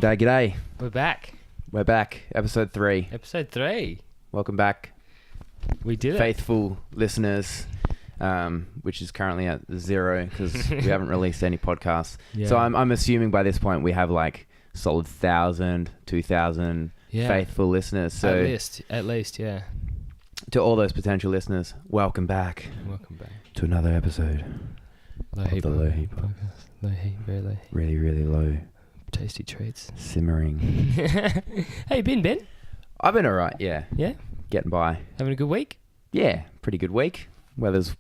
G'day. We're back. Episode 3. Episode 3. Welcome back, We did faithful listeners, which is currently at 0 because we haven't released any podcasts. Yeah. So I'm assuming by this point we have like solid 1,000, 2,000 faithful listeners. So at least, yeah. to all those potential listeners, welcome back. Welcome back. To another episode Low of heat the Low Heat podcast. Low heat, very low heat. Really, really low. Tasty treats. Simmering. How you been, Ben? I've been alright, yeah. Yeah? Getting by. Having a good week? Yeah, pretty good week. Weather's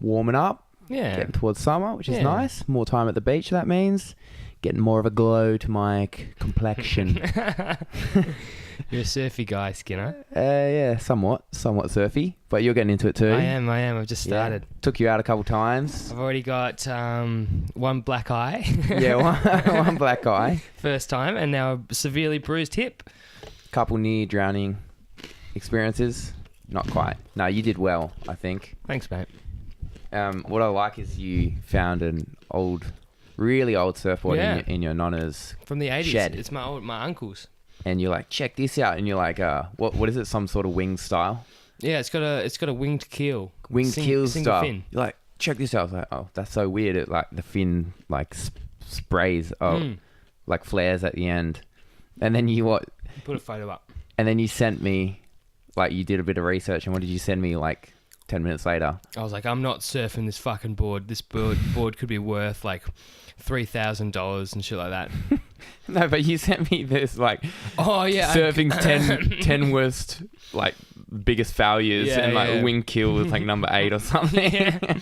warming up. Yeah. Getting towards summer, which is nice. More time at the beach, that means. Getting more of a glow to my complexion. You're a surfy guy, Skinner. Yeah, somewhat surfy. But you're getting into it too. I am. I've just started. Yeah. Took you out a couple times. I've already got one black eye. Yeah, one black eye. First time, and now a severely bruised hip. Couple near drowning experiences. Not quite. No, you did well, I think. Thanks, mate. What I like is you found an really old surfboard in your nonna's from the 80s. shed. It's my uncle's. And you're like, check this out. And you're like, what is it? Some sort of wing style? Yeah, it's got a winged keel. Winged keel single style. fin. You're like, check this out. I was like, oh, that's so weird. It like the fin like sprays like flares at the end. And then Put a photo up. And then you sent me, like, you did a bit of research. And what did you send me like 10 minutes later? I was like, I'm not surfing this fucking board. This board could be worth like $3,000 and shit like that. No, but you sent me this like, oh yeah, surfing's 10 worst like biggest failures, and like wing keel was like number 8 or something. Yeah.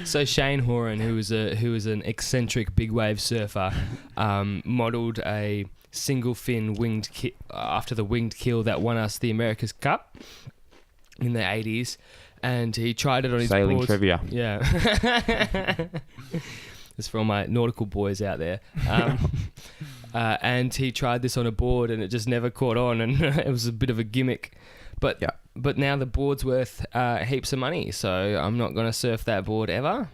So Shane Horan, who was an eccentric big wave surfer, modelled a single fin winged after the winged keel that won us the America's Cup in the 80s, and he tried it on his sailing boards. trivia. Yeah. It's for all my nautical boys out there. And he tried this on a board and it just never caught on, and it was a bit of a gimmick. But now the board's worth heaps of money, so I'm not going to surf that board ever.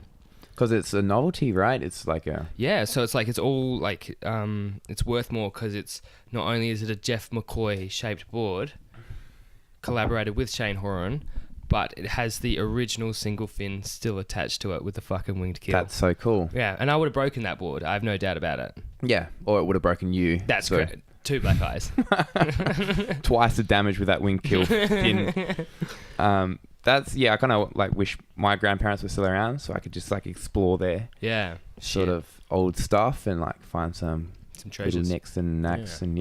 Because it's a novelty, right? It's like a... Yeah, so it's like, it's all like, it's worth more because it's, not only is it a Jeff McCoy shaped board, collaborated with Shane Horan, but it has the original single fin still attached to it with the fucking winged keel. That's so cool. Yeah, and I would have broken that board. I have no doubt about it. Yeah, or it would have broken you. That's great. 2 black eyes. Twice the damage with that wing keel fin. I kind of like wish my grandparents were still around so I could just like explore their sort of old stuff and like find some treasures, little nicks and knacks and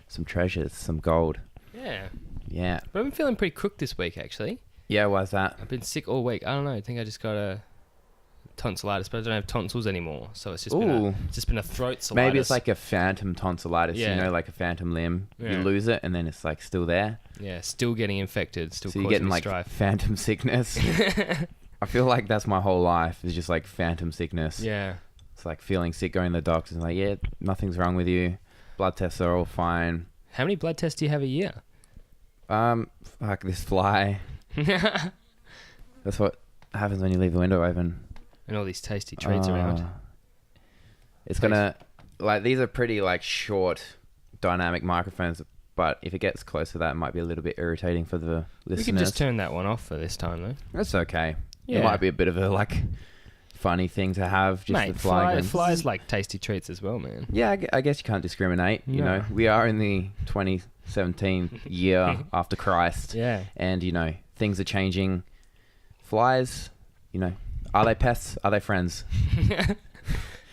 some treasures, some gold. Yeah. But I've been feeling pretty crook this week actually. Yeah, why's that? I've been sick all week. I don't know. I think I just got a tonsillitis, but I don't have tonsils anymore. So it's just been a throat solitis. Maybe it's like a phantom tonsillitis, like a phantom limb. Yeah. You lose it and then it's like still there. Yeah, still getting infected, still so causing you're getting like strife. Phantom sickness. I feel like that's my whole life is just like phantom sickness. Yeah. It's like feeling sick, going to the doctors and like, nothing's wrong with you. Blood tests are all fine. How many blood tests do you have a year? Fuck this fly. That's what happens when you leave the window open. And all these tasty treats around. It's gonna, like, these are pretty like short dynamic microphones, but if it gets close to that, it might be a little bit irritating for the listeners. We can just turn that one off for this time though. That's okay. Yeah. It might be a bit of a like funny thing to have. Just Mate, the fly flies like tasty treats as well, man. Yeah, I guess you can't discriminate. You know, we are in the 2017 year after Christ. Yeah. And, things are changing. Flies, are they pests? Are they friends?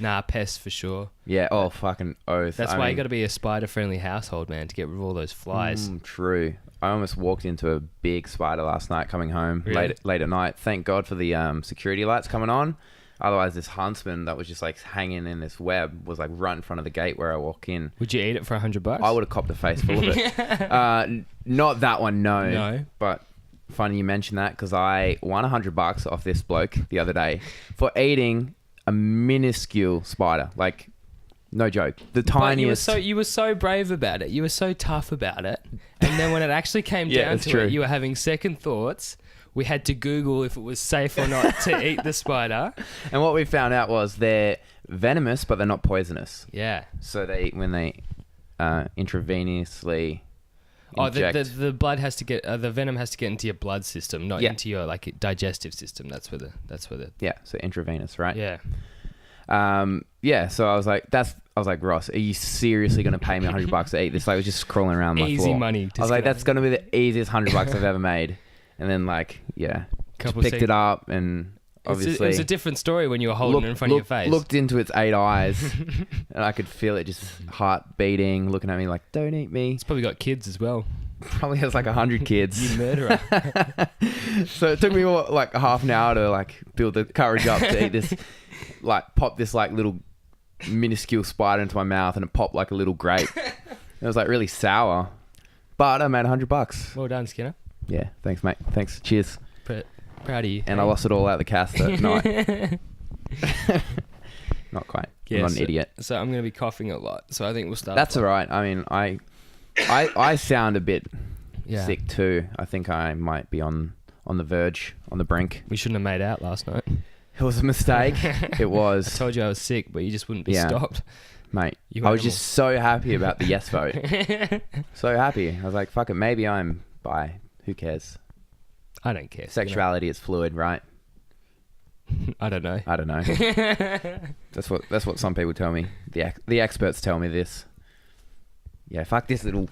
Nah, pests for sure. Yeah, fucking oath. That's why you got to be a spider-friendly household, man, to get rid of all those flies. True. I almost walked into a big spider last night coming home Really? late at night. Thank God for the security lights coming on. Otherwise, this huntsman that was just like hanging in this web was like right in front of the gate where I walk in. Would you eat it for $100? I would have copped a face full of it. Not that one, no. No. But funny you mentioned that because I won $100 off this bloke the other day for eating a minuscule spider. Like, no joke. The tiniest. But you were so brave about it. You were so tough about it. And then when it actually came down to it, you were having second thoughts. We had to Google if it was safe or not to eat the spider. And what we found out was they're venomous, but they're not poisonous. Yeah. So when they intravenously Oh, inject. the blood has to get the venom has to get into your blood system, not Yeah. into your like digestive system. That's where the Yeah, so intravenous, right? yeah. Yeah, so I was like, Ross, are you seriously going to pay me $100 to eat this? Like, I was just crawling around my Easy floor. money. I was like, that's going to be the easiest $100 I've ever made. And then, like, yeah, just picked it up and obviously... It was a different story when you were holding it in front of your face. Looked into its 8 eyes and I could feel it just heart beating, looking at me like, don't eat me. It's probably got kids as well. Probably has like 100 kids. You murderer. So it took me like half an hour to like build the courage up to eat this, like pop this like little minuscule spider into my mouth, and it popped like a little grape. It was like really sour, but I made $100. Well done, Skinner. Yeah, thanks, mate. Thanks. Cheers. Proud of you. And I lost it all out the cast that night. Not quite. I'm not an idiot. So I'm going to be coughing a lot. So I think we'll start. That's all right. I mean, I sound a bit sick. sick too. I think I might be on the verge, on the brink. We shouldn't have made out last night. It was a mistake. It was. I told you I was sick, but you just wouldn't be stopped. Mate, I was just so happy about the yes vote. So happy. I was like, fuck it, maybe I'm bi. Who cares? I don't care. Sexuality is fluid, right? I don't know. I don't know. That's what some people tell me. The experts tell me this. Yeah, fuck this little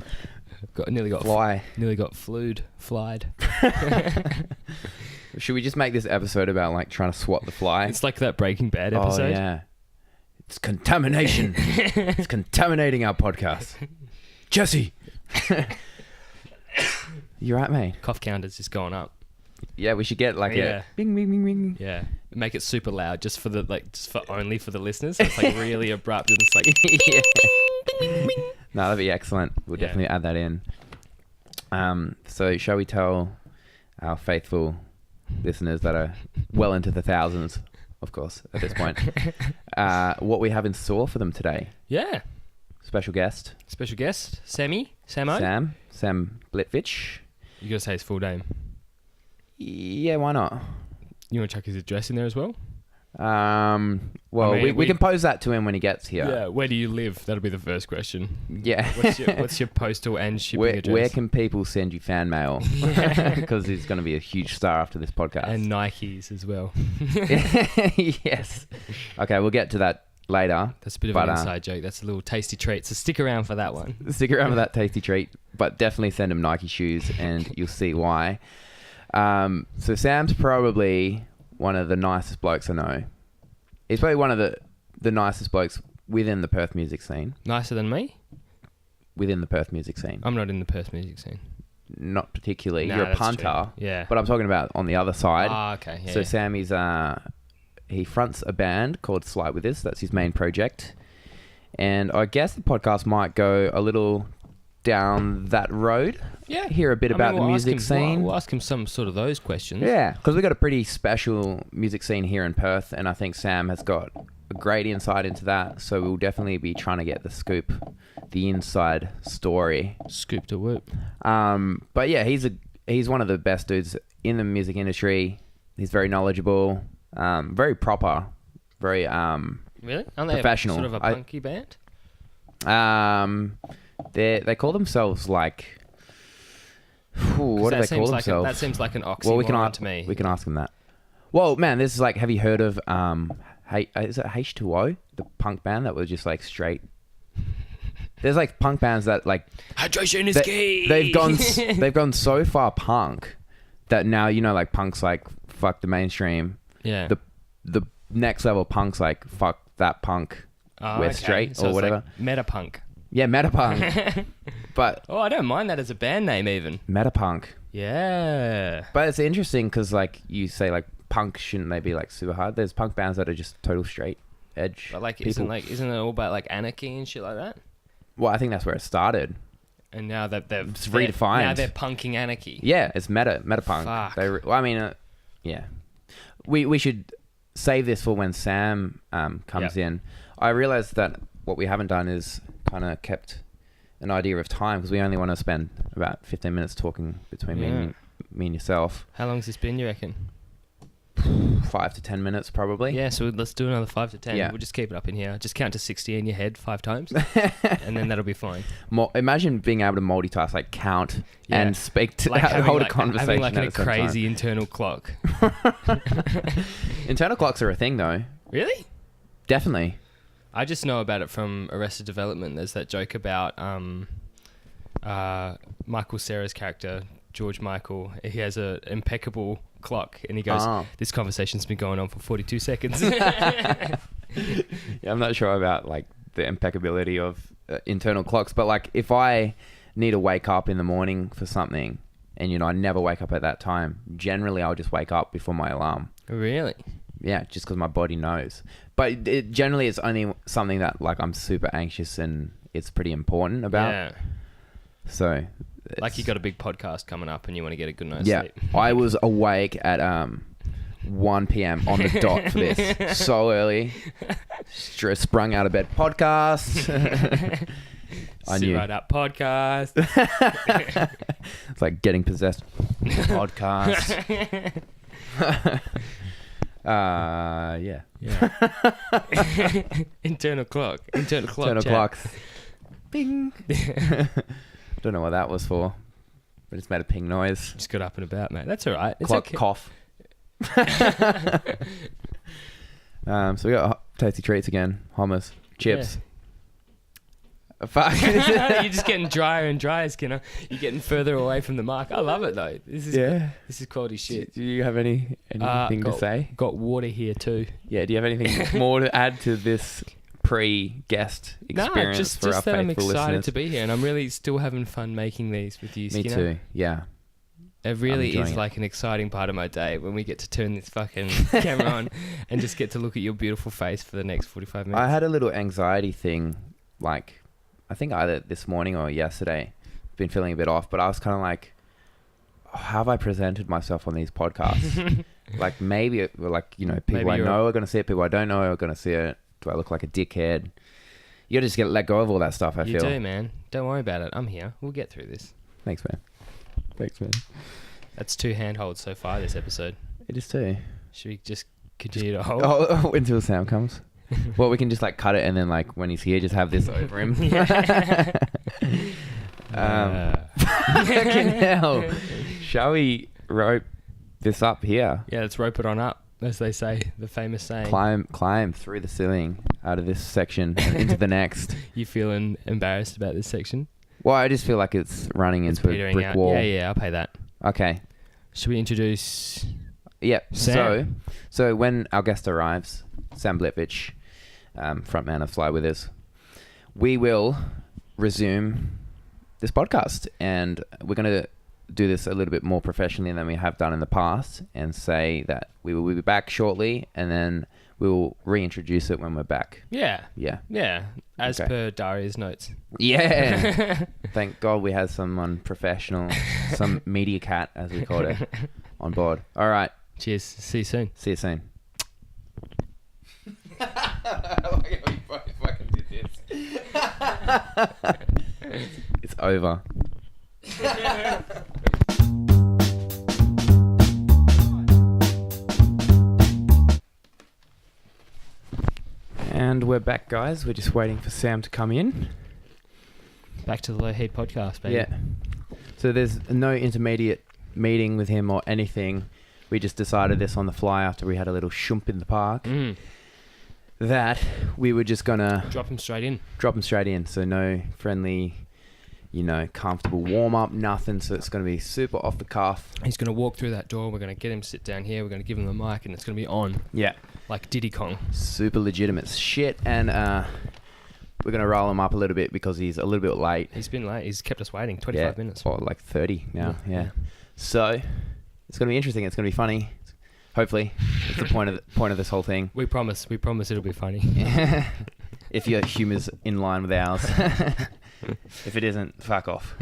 Nearly got fly. Nearly got flied. Should we just make this episode about like trying to swat the fly? It's like that Breaking Bad episode. Oh yeah. It's contamination. It's contaminating our podcast. Jesse. You're right, mate. Cough counter's just going up. Yeah, we should get like a bing, bing, bing, bing. Yeah, make it super loud, just for the only for the listeners. So it's like really abrupt and it's like yeah. No, that'd be excellent. We'll definitely add that in. So shall we tell our faithful listeners that are well into the thousands, of course, at this point, what we have in store for them today? Yeah. Special guest, Samo. Sam Blitvich. You gotta say his full name. Yeah, why not? You want to chuck his address in there as well? Well, we can pose that to him when he gets here. Yeah, where do you live? That'll be the first question. Yeah. What's your postal and shipping address? Where can people send you fan mail? Because he's going to be a huge star after this podcast. And Nikes as well. Yes. Okay, we'll get to that later. That's a bit of an inside joke. That's a little tasty treat. So stick around for that one. Stick around for that tasty treat. But definitely send him Nike shoes and you'll see why. So Sam's probably one of the nicest blokes I know. He's probably one of the nicest blokes within the Perth music scene. Nicer than me? Within the Perth music scene. I'm not in the Perth music scene. Not particularly. Nah, You're a that's punter. true. Yeah. But I'm talking about on the other side. Ah, okay. Yeah, So Sammy's he fronts a band called Slide With Us. That's his main project. And I guess the podcast might go a little down that road. Yeah. Hear a bit about the music scene. We'll ask him some sort of those questions. Yeah, because we've got a pretty special music scene here in Perth, and I think Sam has got a great insight into that. So we'll definitely be trying to get the scoop, the inside story. Scoop to whoop. But yeah, he's one of the best dudes in the music industry. He's very knowledgeable, very proper, very really? Aren't they professional. Sort of a punky band? They call themselves like. What do they call themselves? That seems like an oxymoron to me. We can ask them that. Well, man, this is like. Have you heard of is it H2O, the punk band that was just like straight? There's like punk bands that like hydration is key. They've gone so far punk that now like punk's like fuck the mainstream. Yeah. The next level punk's like fuck that punk. We're straight so or whatever. Like Metapunk. Yeah, Metapunk. But I don't mind that as a band name even. Metapunk. Yeah. But it's interesting because like you say like punk, shouldn't they be like super hard? There's punk bands that are just total straight edge. But like people. isn't it all about like anarchy and shit like that? Well, I think that's where it started. And now that they've redefined. Now they're punking anarchy. Yeah, it's metapunk. Fuck. Yeah. We should save this for when Sam comes in. I realized that what we haven't done is kind of kept an idea of time because we only want to spend about 15 minutes talking between me and yourself. How long's this been, you reckon? 5 to 10 minutes probably. Yeah, so let's do another 5 to 10. Yeah. We'll just keep it up in here. Just count to 60 in your head 5 times, and then that'll be fine. Imagine being able to multitask, like count and speak to hold a conversation having like a crazy internal clock. Internal clocks are a thing though. Really? Definitely. I just know about it from Arrested Development. There's that joke about Michael Cera's character, George Michael. He has an impeccable clock, and he goes, "This conversation's been going on for 42 seconds." Yeah, I'm not sure about like the impeccability of internal clocks, but like if I need to wake up in the morning for something, and I never wake up at that time, generally I'll just wake up before my alarm. Really? Yeah, just because my body knows. But generally it's only something that like I'm super anxious and it's pretty important about. Yeah. So like you got a big podcast coming up and you want to get a good night's sleep. I was awake at 1 p.m. on the dot for this. So early. Sprung out of bed. Podcast. I knew. Right up podcast. It's like getting possessed. Podcast. Yeah. Internal Internal chat. clocks. Bing. Don't know what that was for, but it's made a ping noise. Just got up and about, mate. That's all right. It's Clock okay. cough. So we got tasty treats again. Hummus, chips. Fuck. You're just getting drier and drier, Skinner. You're getting further away from the mark. I love it though. This is quality shit. Do you have anything to say? Got water here too. Yeah. Do you have anything more to add to this pre-guest experience just for our that I'm faithful excited listeners? to be here, and I'm really still having fun making these with you, Me Skinner. too. Yeah. It really is it. like an exciting part of my day when we get to turn this fucking camera on and just get to look at your beautiful face for the next 45 minutes. I had a little anxiety thing, like I think either this morning or yesterday. Been feeling a bit off, but I was kind of like, how have I presented myself on these podcasts? Like maybe, like people Maybe I know are going to see it, people I don't know are going to see it. Do I look like a dickhead? You got to just let go of all that stuff, I feel. You do, man. Don't worry about it. I'm here. We'll get through this. Thanks, man. That's 2 handholds so far this episode. It is too. Should we just continue to hold? Until Sam comes. Well, we can just like cut it and then like when he's here, just have this over him. Fucking hell. Shall we rope this up here? Yeah, let's rope it on up, as they say, the famous saying. Climb through the ceiling out of this section and into the next. You feeling embarrassed about this section? Well, I just feel like it's running into a brick wall. Yeah, I'll pay that. Okay. Should we introduce... Yeah. Sam? So when our guest arrives, Sam Blitvich, frontman of Fly With Us, we will resume this podcast, and we're going to do this a little bit more professionally than we have done in the past, and say that we will be back shortly, and then we will reintroduce it when we're back. Yeah. As Okay. per Daria's notes. Yeah. Thank God we had someone professional, some media cat, as we called it, on board. All right. Cheers. See you soon. See you soon. It's over. And we're back, guys. We're just waiting for Sam to come in. Back to the Low Heat podcast, baby. Yeah. So there's no intermediate meeting with him or anything. We just decided this on the fly after we had a little shump in the park. That we were just gonna Drop him straight in. So no friendly, comfortable warm up, nothing. So it's gonna be super off the cuff. He's going to walk through that door. We're going to get him to sit down here. We're going to give him the mic, and it's going to be on. Yeah. Like Diddy Kong. Super legitimate shit. And we're gonna roll him up a little bit because he's a little bit late. He's been late. He's kept us waiting 25 minutes. Or like 30 now. Yeah. So it's gonna be interesting. It's gonna be funny. Hopefully, it's the point of this whole thing. We promise it'll be funny. If your humour's in line with ours. If it isn't, fuck off.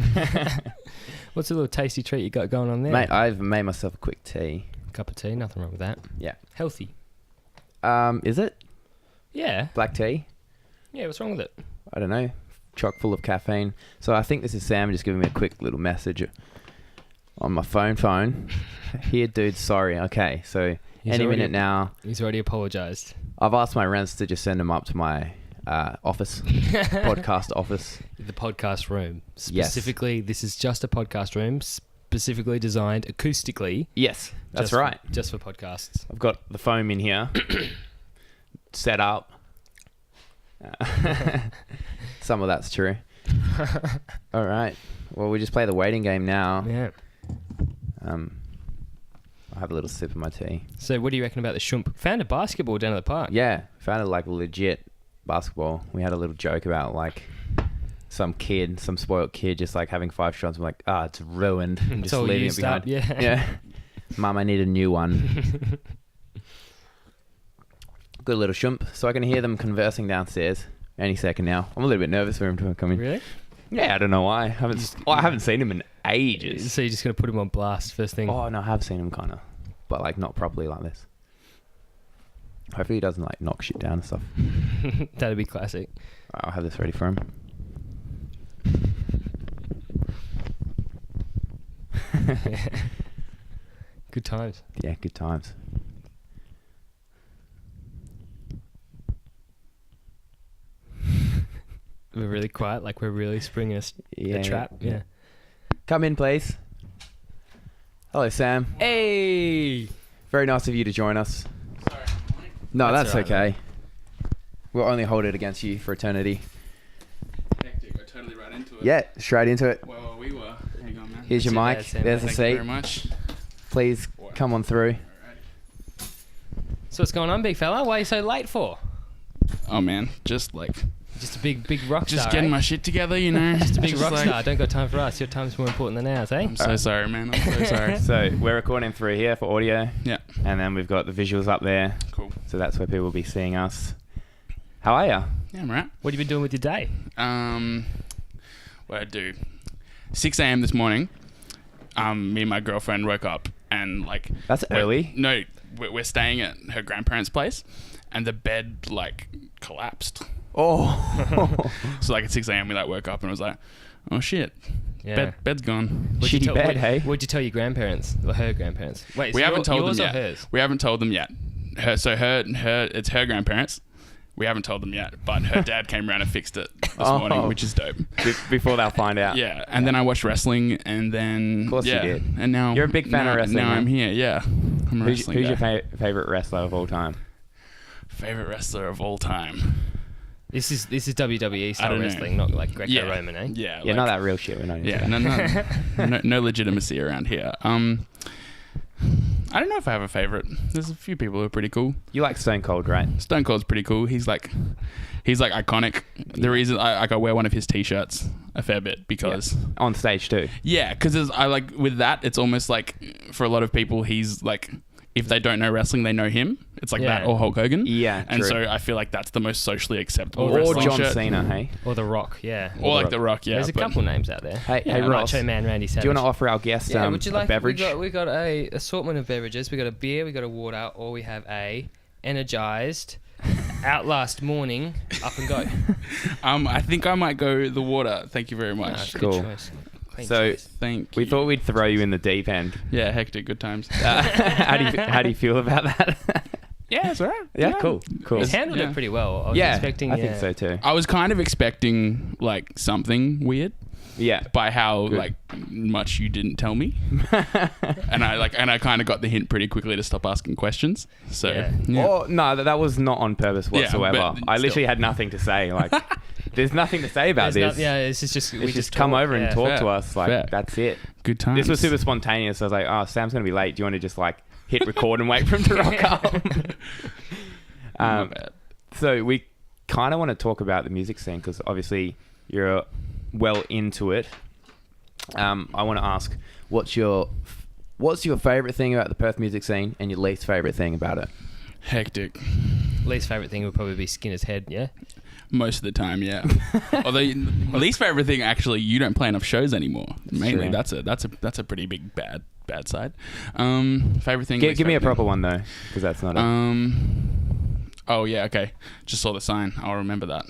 What's a little tasty treat you got going on there? Mate, I've made myself a quick tea. Cup of tea, nothing wrong with that. Yeah. Healthy. Is it? Yeah. Black tea? Yeah, what's wrong with it? I don't know. Chock full of caffeine. So I think this is Sam just giving me a quick little message on my phone. Here, dude, sorry. Okay, so any minute now. He's already apologised. I've asked my rents to just send them up to my office, podcast office. The podcast room. Specifically, This is just a podcast room, specifically designed acoustically. Yes, that's right. Just for podcasts. I've got the foam in here, set up. Some of that's true. All right. Well, we just play the waiting game now. Yeah. I'll have a little sip of my tea. So what do you reckon about the Shump? Found a basketball down at the park. Yeah, found it like legit basketball. We had a little joke about like some spoiled kid just like having 5 shots. I'm like, it's ruined. I'm just leaving it behind. Yeah. Mum, I need a new one. Good little Shump. So I can hear them conversing downstairs any second now. I'm a little bit nervous for him to come in. Really? Yeah, I don't know why. I haven't seen him in ages. So you're just going to put him on blast first thing? Oh, no, I have seen him kind of. But like not properly like this. Hopefully he doesn't like knock shit down and stuff. That'd be classic. I'll have this ready for him. Good times. Yeah, good times. We're really quiet, like we're really springing a trap. Yeah. Come in, please. Hello, Sam. Hey! Very nice of you to join us. Sorry. No, that's all right, okay. We'll only hold it against you for eternity. Hectic. I totally ran into it. Yeah, straight into it. Well, we were. Hang on, man. Here's your Not too mic. bad, Sam. There's a Thank seat. you very much. Please come on through. Alrighty. So what's going on, big fella? Why are you so late for? Oh man, just like Just a big rock star, just getting eh? my shit together, you know. Just a big rock like- star. Don't got time for us. Your time's more important than ours, eh? I'm so sorry, man. I'm so sorry. So we're recording through here for audio. Yeah. And then we've got the visuals up there. Cool. So that's where people will be seeing us. How are you? Yeah, I'm right. What have you been doing with your day? What I do? 6 a.m. this morning. Me and my girlfriend woke up and like. That's early. No, we're staying at her grandparents' place, and the bed like collapsed. Oh. So like at 6 a.m. we like woke up and was like, oh shit, Yeah. bed's gone. Shitty bed, hey? What'd you tell your grandparents or her grandparents? Wait, We so haven't told yours them or yet. hers? We haven't told them yet. It's her grandparents. We haven't told them yet, but her dad came around and fixed it this morning, which is dope. Before they'll find out. Yeah, and then I watched wrestling, and then Of course you did. And now You're a big fan of wrestling, Now man. I'm here. Yeah, I'm a Who's wrestling your guy. favorite wrestler of all time? Favorite wrestler of all time? This is WWE I style don't know. wrestling, not like Greco-Roman, eh? Yeah, Yeah, not that real shit. We're not into Yeah, that. no legitimacy around here. I don't know if I have a favorite. There's a few people who are pretty cool. You like Stone Cold, right? Stone Cold's pretty cool. He's like iconic. The reason I wear one of his t-shirts a fair bit because On stage too. because I like with that it's almost like for a lot of people he's like if they don't know wrestling they know him. It's like that or Hulk Hogan. Yeah, and true. so I feel like that's the most socially acceptable. Or wrestling John shirt. Cena, hey? Or The Rock, yeah. Or like The Rock. Yeah, There's a but- couple names out there. Hey, Ross. Macho Man Randy Savage. Do you want to offer our guest Yeah, would you a like beverage? We got a assortment of beverages. We got a beer, we got a water, or we have a energized Outlast morning up and go. I think I might go the water. Thank you very No, much. it's a Cool. good choice. Clean So- choice. Thank We you. thought we'd throw you in the deep end. Yeah, hectic. Good times. How do you feel about that? Yeah, it's alright. Yeah, cool. He's handled yeah. it pretty well. I was Yeah, expecting. I think so too. I was kind of expecting like something weird Yeah. by how Good. like much you didn't tell me, and I kind of got the hint pretty quickly to stop asking questions. So Yeah. yeah. Oh no, that was not on purpose Yeah, whatsoever. but I literally still. had nothing to say. Like, there's nothing to say about There's this. this is just we It's just come talk, over and yeah. talk Fair, to us. Like, fair. that's it. Good times. This was super spontaneous. I was like, oh, Sam's gonna be late. Do you want to just like hit record and wait for him to rock up? Not bad. So we kind of want to talk about the music scene because obviously you're well into it. I want to ask, what's your favorite thing about the Perth music scene and your least favorite thing about it? Hectic. Least favorite thing would probably be Skinner's head. Yeah. Most of the time, yeah. Although least favorite thing, actually, you don't play enough shows anymore. Mainly, true. that's a pretty big bad side. Favorite thing. least Give me a favorite proper thing. one though, because that's not it. Oh yeah, okay. Just saw the sign. I'll remember that.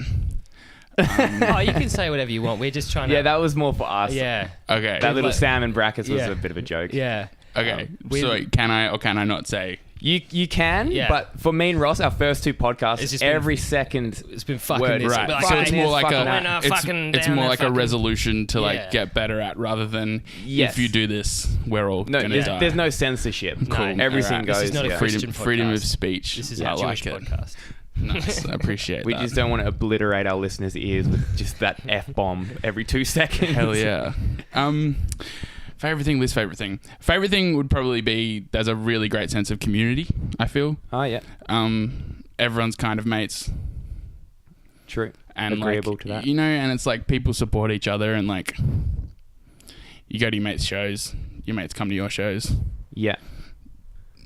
Oh, you can say whatever you want. We're just trying to. Yeah, that was more for us. Yeah. Okay. That little Like- Sam in brackets was Yeah. a bit of a joke. Yeah. Okay. we- So can I or can I not say You can, Yeah. but for me and Ross, our first two It's podcasts, just every second It's been fucking word, this. Right. Like, So it's fucking more this, like fucking a that. it's more like a resolution to like Yeah. get better at, rather than Yes. if you do this, we're all No, gonna die. there's no censorship. Cool. Everything Alright. goes. This is not a yeah. Christian freedom of podcast. speech. This is I a Jewish like it. podcast. Nice. I appreciate We that. just don't want to obliterate our listeners' ears with just that F-bomb every 2 seconds. Hell yeah. Favorite thing, least favorite thing. Favorite thing would probably be there's a really great sense of community, I feel. Oh, yeah. Everyone's kind of mates. True. And Agreeable like, to that. You know, and it's like people support each other, and like you go to your mates' shows, your mates come to your shows. Yeah.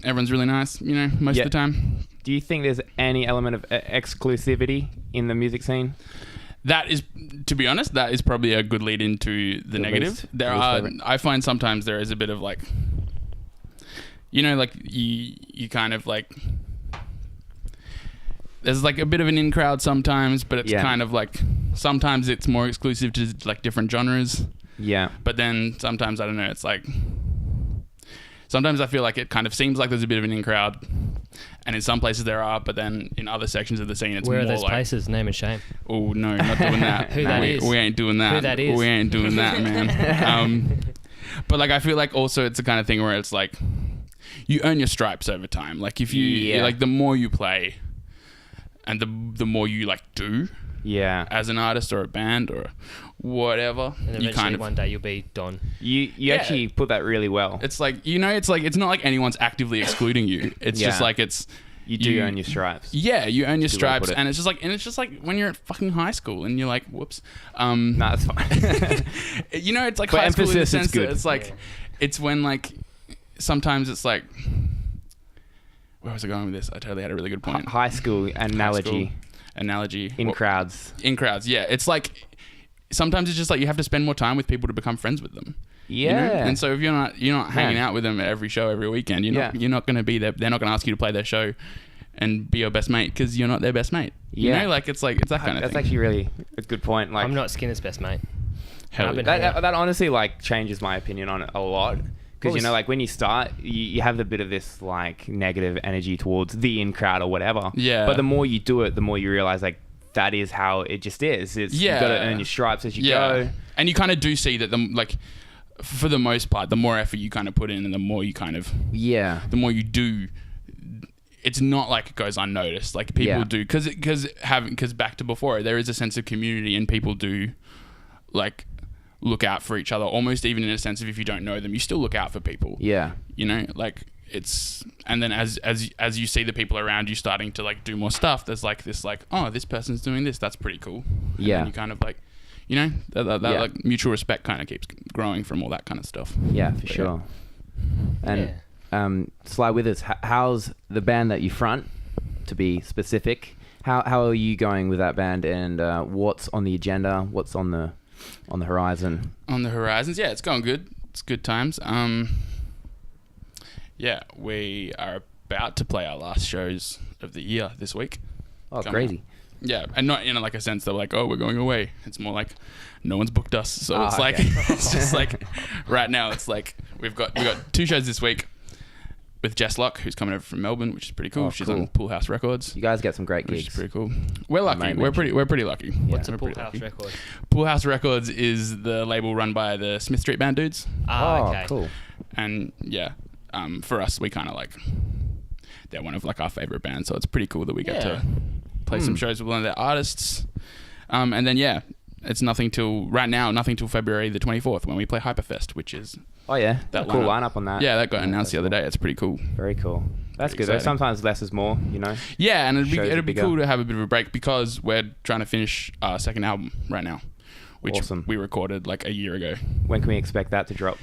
Everyone's really nice, you know, most Yeah. of the time. Do you think there's any element of exclusivity in the music scene? That is, to be honest, that is probably a good lead into the negative. I find sometimes there is a bit of like, you know, like you kind of like, there's like a bit of an in crowd sometimes, but it's kind of like, sometimes it's more exclusive to like different genres. Yeah. But then sometimes, I don't know, it's like, sometimes I feel like it kind of seems like there's a bit of an in crowd, and in some places there are, but then in other sections of the scene it's Where more are those like, places? Name and shame. oh no, not doing that. Who that is. We ain't doing that. Who that is. We ain't doing that, man. But like I feel like also it's the kind of thing where it's like you earn your stripes over time. Like if you like, the more you play and the more you like do Yeah. as an artist or a band or whatever, And eventually you kind of one day you'll be Don. You actually put that really well. it's like, you know, it's not like anyone's actively excluding you. It's just like You do earn your stripes. Yeah, you earn your Good way to stripes, put it. and it's just like when you're at fucking high school and you're like, whoops. No, that's fine. You know, it's like For high school in the emphasis, it's sense that good. it's like, it's when like, sometimes it's like, where was I going with this? I totally had a really good point. High school analogy Analogy. in crowds. In crowds, yeah. It's like, sometimes it's just like you have to spend more time with people to become friends with them. Yeah. You know? And so if you're not hanging out with them at every show every weekend, you're not going to be there. They're not going to ask you to play their show and be your best mate because you're not their best mate. Yeah. You know, like it's that kind of thing. That's actually really a good point. Like, I'm not Skinner's best mate. Hell I've been yeah. that honestly like changes my opinion on it a lot. Because, you know, like when you start, you have a bit of this like negative energy towards the in crowd or whatever. Yeah. But the more you do it, the more you realize like that is how it just is. It's you've got to earn your stripes as you go. And you kind of do see that for the most part, the more effort you kind of put in and the more you kind of the more you do, it's not like it goes unnoticed. Like people do because back to before, there is a sense of community and people do like look out for each other, almost even in a sense of if you don't know them, you still look out for people. Yeah. You know, like it's, and then as you see the people around you starting to like do more stuff, there's like this like, oh, this person's doing this, that's pretty cool. And then you kind of like, you know, that like mutual respect kind of keeps growing from all that kind of stuff. Yeah, for sure. And Sly Withers, how's the band that you front, to be specific? How are you going with that band, and what's on the agenda? What's on the horizon? On the horizons, yeah, it's going good. It's good times. Yeah, we are about to play our last shows of the year this week. Oh, crazy. Yeah, and not in like a sense that like, oh, we're going away. It's more like no one's booked us. So it's okay. like, it's just like right now it's like we've got 2 shows this week with Jess Locke, who's coming over from Melbourne, which is pretty cool. Oh, She's cool. on Pool House Records. You guys get some great Which gigs. is pretty cool. We're lucky. Mate, We're pretty lucky. What's We're a Pool pretty House lucky. record? Pool House Records is the label run by the Smith Street Band dudes. Oh, Okay. cool. And yeah, for us, we kind of like, they're one of like our favorite bands, so it's pretty cool that we get to play some shows with one of their artists. And then yeah, it's nothing till February the 24th when we play Hyperfest, which is Oh yeah, that a cool lineup. lineup on that. Yeah, that got announced the that's other day. It's pretty cool. Very cool. That's Pretty good. Though. exciting. Sometimes less is more, you know. Yeah, and Shows are it'd be bigger. cool to have a bit of a break because we're trying to finish our second album right now, which Awesome. we recorded like a year ago. When can we expect that to drop?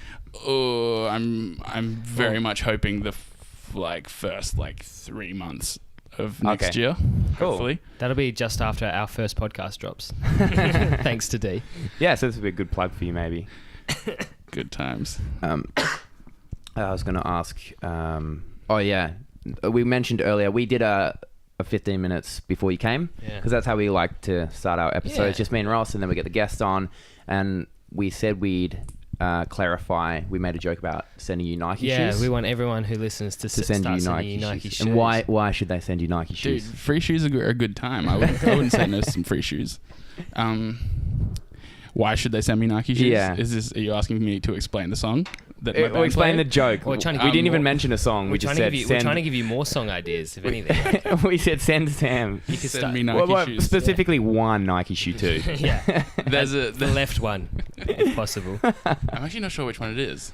Oh, I'm very much hoping the first 3 months of next year. Cool. Hopefully. That'll be just after our first podcast drops. Thanks to D. Yeah, so this would be a good plug for you, maybe. Good times. I was going to ask. Oh yeah, we mentioned earlier we did a 15 minutes before you came because that's how we like to start our episodes. Yeah. Just me and Ross, and then we get the guests on, and we said we'd clarify. We made a joke about sending you Nike shoes. Yeah, we want everyone who listens to send you Nike shoes. And why should they send you Nike shoes? Dude, free shoes are a good time. I wouldn't say no to some free shoes. Why should they send me Nike shoes? Yeah. Are you asking me to explain the song? Or explain the joke. We didn't even mention a song. We just said we're trying to give you more song ideas, if anything. We said send Sam. You can send me Nike shoes. Specifically one Nike shoe too. Yeah. There's the left one, if possible. I'm actually not sure which one it is.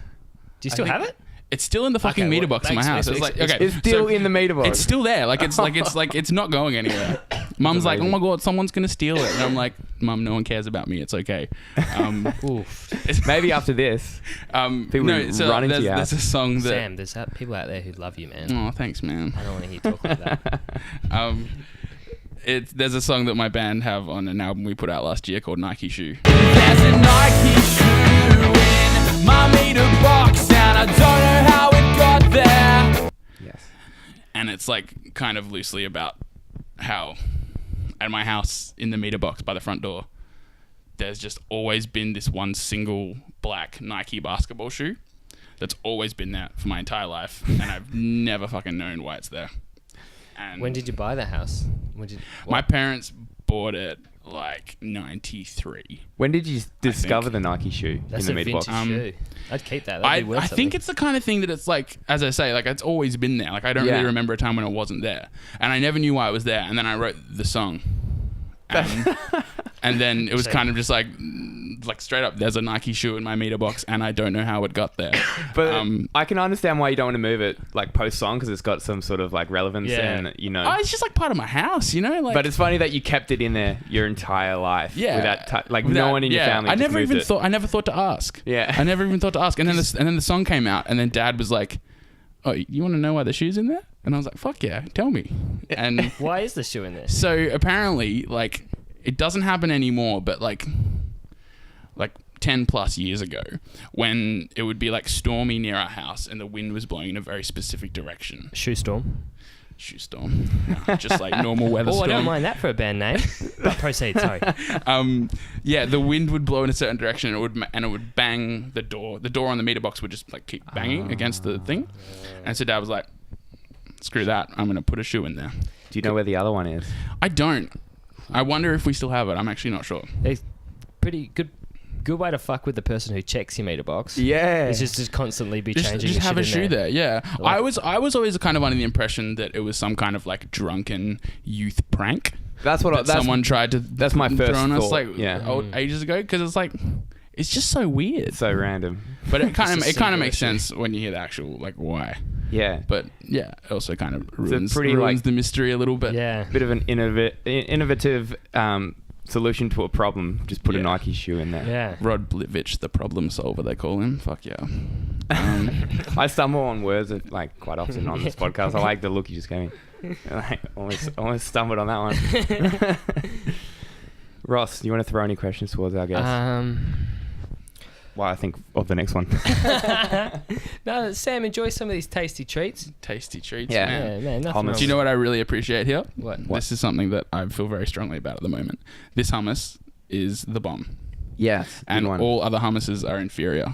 Do you still have it? It's still in the fucking meter box in my house. It's still in the meter box. It's still there. It's not going anywhere. Mum's like, oh my god, someone's gonna steal it, and I'm like, Mum, no one cares about me. It's okay. Maybe after this, people running to your house. There's a song that Sam, there's people out there who love you, man. Oh, thanks, man. I don't want to hear you talk like that. There's a song that my band have on an album we put out last year called Nike Shoe. There's a Nike shoe in my meter box, and I don't know how it got there. Yes. And it's like kind of loosely about how at my house in the meter box by the front door, there's just always been this one single black Nike basketball shoe that's always been there for my entire life, and I've never fucking known why it's there. And when did you buy the house? My parents bought it like 93. When did you discover the Nike shoe in the meter box? Shoe. I'd keep that. I think it's the kind of thing that it's like, as I say, like it's always been there. Like I don't really remember a time when it wasn't there, and I never knew why it was there. And then I wrote the song, and then it was kind of just like straight up, there's a Nike shoe in my meter box, and I don't know how it got there. But I can understand why you don't want to move it like post song, because it's got some sort of like relevance, and it's just like part of my house, Like, but it's funny that you kept it in there your entire life. Without no one in your family. I never thought to ask. Yeah, I never even thought to ask. And then the song came out, and then Dad was like, "Oh, you want to know why the shoe's in there?" And I was like, "Fuck yeah, tell me." And why is the shoe in there? So apparently, like, it doesn't happen anymore, but like 10 plus years ago, when it would be like stormy near our house and the wind was blowing in a very specific direction. Shoe storm. No, just like normal weather storm. I don't mind that for a band name. But proceed, sorry. The wind would blow in a certain direction, and it would bang the door. The door on the meter box would just like keep banging against the thing. And so Dad was like, "Screw that! I'm gonna put a shoe in there." Do you know where the other one is? I don't. I wonder if we still have it. I'm actually not sure. It's pretty good way to fuck with the person who checks your meter box. Yeah, is just constantly be changing. Just have a shoe there. Yeah, like, I was always kind of under the impression that it was some kind of like drunken youth prank. That's what someone tried to. That's my first throw on us thought. Ages ago, because it's like it's just so weird, so random. But it kind of makes sense when you hear the actual like why. Yeah, but yeah, it also kind of ruins the mystery a little bit. Yeah, bit of an innovative solution to a problem. Just put a Nike shoe in there. Yeah, Rod Blitvich, the problem solver, they call him. Fuck yeah. I stumble on words like quite often on this podcast. I like the look you just gave me. Like, almost stumbled on that one. Ross, do you want to throw any questions towards our guest? Well, I think of the next one. No, Sam, enjoy some of these tasty treats. Tasty treats, man. Yeah, man, do you know what I really appreciate here? What? This is something that I feel very strongly about at the moment. This hummus is the bomb. Yes, and all other hummuses are inferior.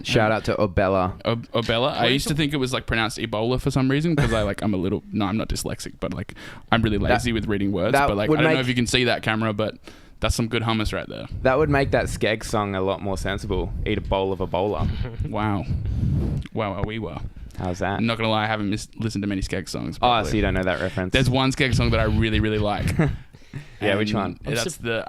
Shout out to Obella. Obella. I used to think it was like pronounced Ebola for some reason, because I'm a little. No, I'm not dyslexic, but like I'm really lazy with reading words. But like I don't know if you can see that camera, but that's some good hummus right there. That would make that Skeg song a lot more sensible. Eat a bowl of Ebola. Wow. We were. How's that? I'm not gonna lie, I haven't listened to many Skeg songs. Probably. Oh, so you don't know that reference? There's one Skeg song that I really, really like. Yeah, which one? That's the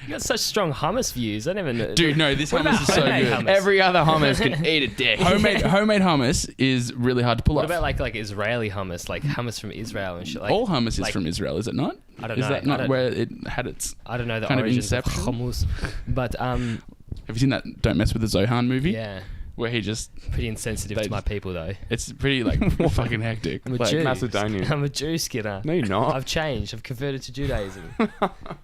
You got such strong hummus views. I never know. Dude, no, this hummus is so good. Hummus? Every other hummus can eat a dick. Homemade hummus is really hard to pull off. What about like Israeli hummus, like hummus from Israel and shit? Like, all hummus is from Israel, is it not? I don't know. Is that not where it had its? I don't know the kind origins of of hummus, but have you seen that Don't Mess with the Zohan movie? Yeah. Where he just pretty insensitive to my people though. It's pretty like fucking hectic. I'm a like, Jew. Macedonian. I'm a Jew, Skinner. No, you're not. I've changed. I've converted to Judaism.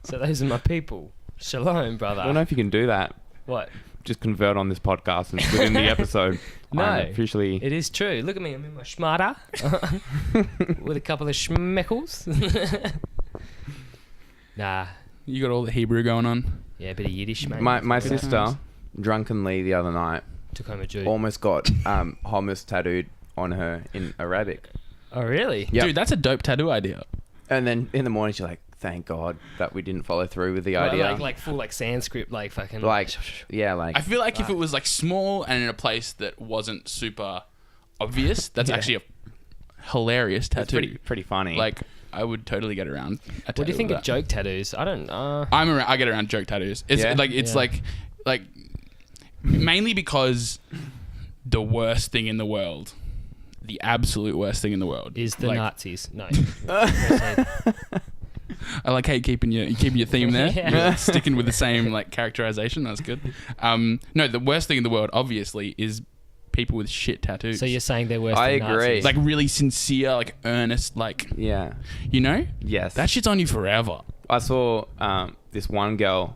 So those are my people. Shalom, brother. I don't know if you can do that. What? Just convert on this podcast and within the episode. No, officially. It is true. Look at me. I'm in my schmata with a couple of schmeckles. Nah. You got all the Hebrew going on. Yeah, a bit of Yiddish, mate. My sister, drunkenly the other night, took home a Jew. almost got hummus tattooed on her in Arabic. Oh, really? Yep. Dude, that's a dope tattoo idea. And then in the morning, she's like, thank God that we didn't follow through with the idea. Like full like Sanskrit, like fucking. Like, yeah, like. I feel like if it was like small and in a place that wasn't super obvious, that's actually a hilarious tattoo. It's pretty funny. Like, I would totally get around a tattoo. What do you think of of joke tattoos? I don't. I get around joke tattoos. It's like mainly because the worst thing in the world, the absolute worst thing in the world, is the Nazis. No. I like how you're keeping your theme there. Yeah. You're sticking with the same like characterization. That's good. No, the worst thing in the world, obviously, is people with shit tattoos. So you're saying they're worse I than agree. Nazis? like really sincere, like earnest, like yeah. you know, Yes. that shit's on you forever. I saw this one girl,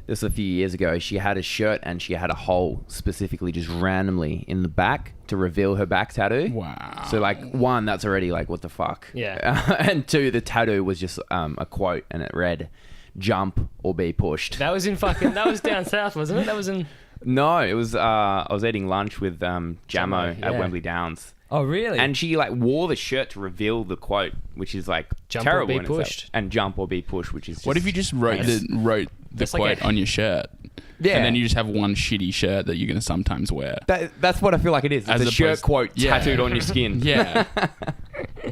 this was a few years ago. She had a shirt and she had a hole specifically just randomly in the back to reveal her back tattoo. Wow. So like, one, that's already like, what the fuck? Yeah. And two, the tattoo was just a quote and it read, "Jump or be pushed." That was down south, wasn't it? That was in. No, it was, I was eating lunch with Jamo Jamo, at yeah. Wembley Downs. Oh, really? And she like wore the shirt to reveal the quote, which is like Jump or terrible be in itself. pushed. And jump or be pushed, which is just, What if you just wrote the That's quote like on your shirt? Yeah. And then you just have one shitty shirt that you're going to sometimes wear. That's what I feel like it is. It's As a shirt opposed- quote Yeah. tattooed on your skin. Yeah.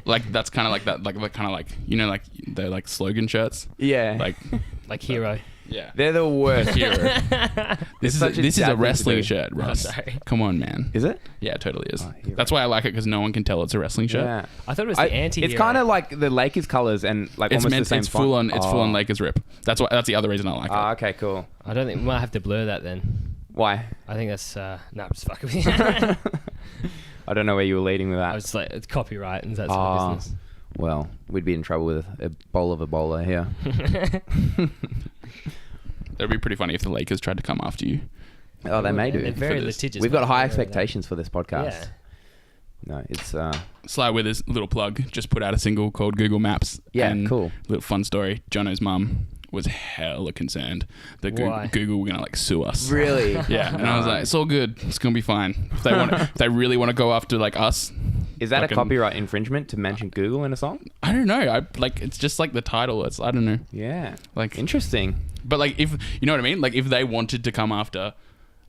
Like that's kind of like that, like kind of like, you know, like they're like slogan shirts. Yeah. Like hero. yeah. They're the worst. Hero. This such a is dad a thing to wrestling do. shirt, Russ. sorry. Come on, man. Is it? Yeah, it totally is. Oh, hero. That's why I like it, because no one can tell it's a wrestling shirt. Yeah. I thought it was the anti-hero. It's kind of like the Lakers colors and like It's almost meant. the same It's font. full on. It's full on Oh. Lakers rip. That's the other reason I like it. Okay, cool. I don't think we might have to blur that then. Why? I think that's nah, just fucking with you. I don't know where you were leading with that. I was like, it's copyright and that sort of business. Well, we'd be in trouble with a bowl of Ebola here. That'd be pretty funny if the Lakers tried to come after you. Oh, they may do. They're very for this. litigious. We've got mate. high They're very expectations for this podcast. Yeah. No, it's Sly Withers, little plug, just put out a single called Google Maps. Yeah, and cool. Little fun story. Jono's mum was hella concerned that Why? Google were gonna like sue us. really. Yeah, and I was like, it's all good. It's gonna be fine. If they really want to go after like us. Is that a fucking- copyright infringement to mention Google in a song? I don't know. It's just like the title. I don't know. Yeah. Like Interesting. But like if you know what I mean, like if they wanted to come after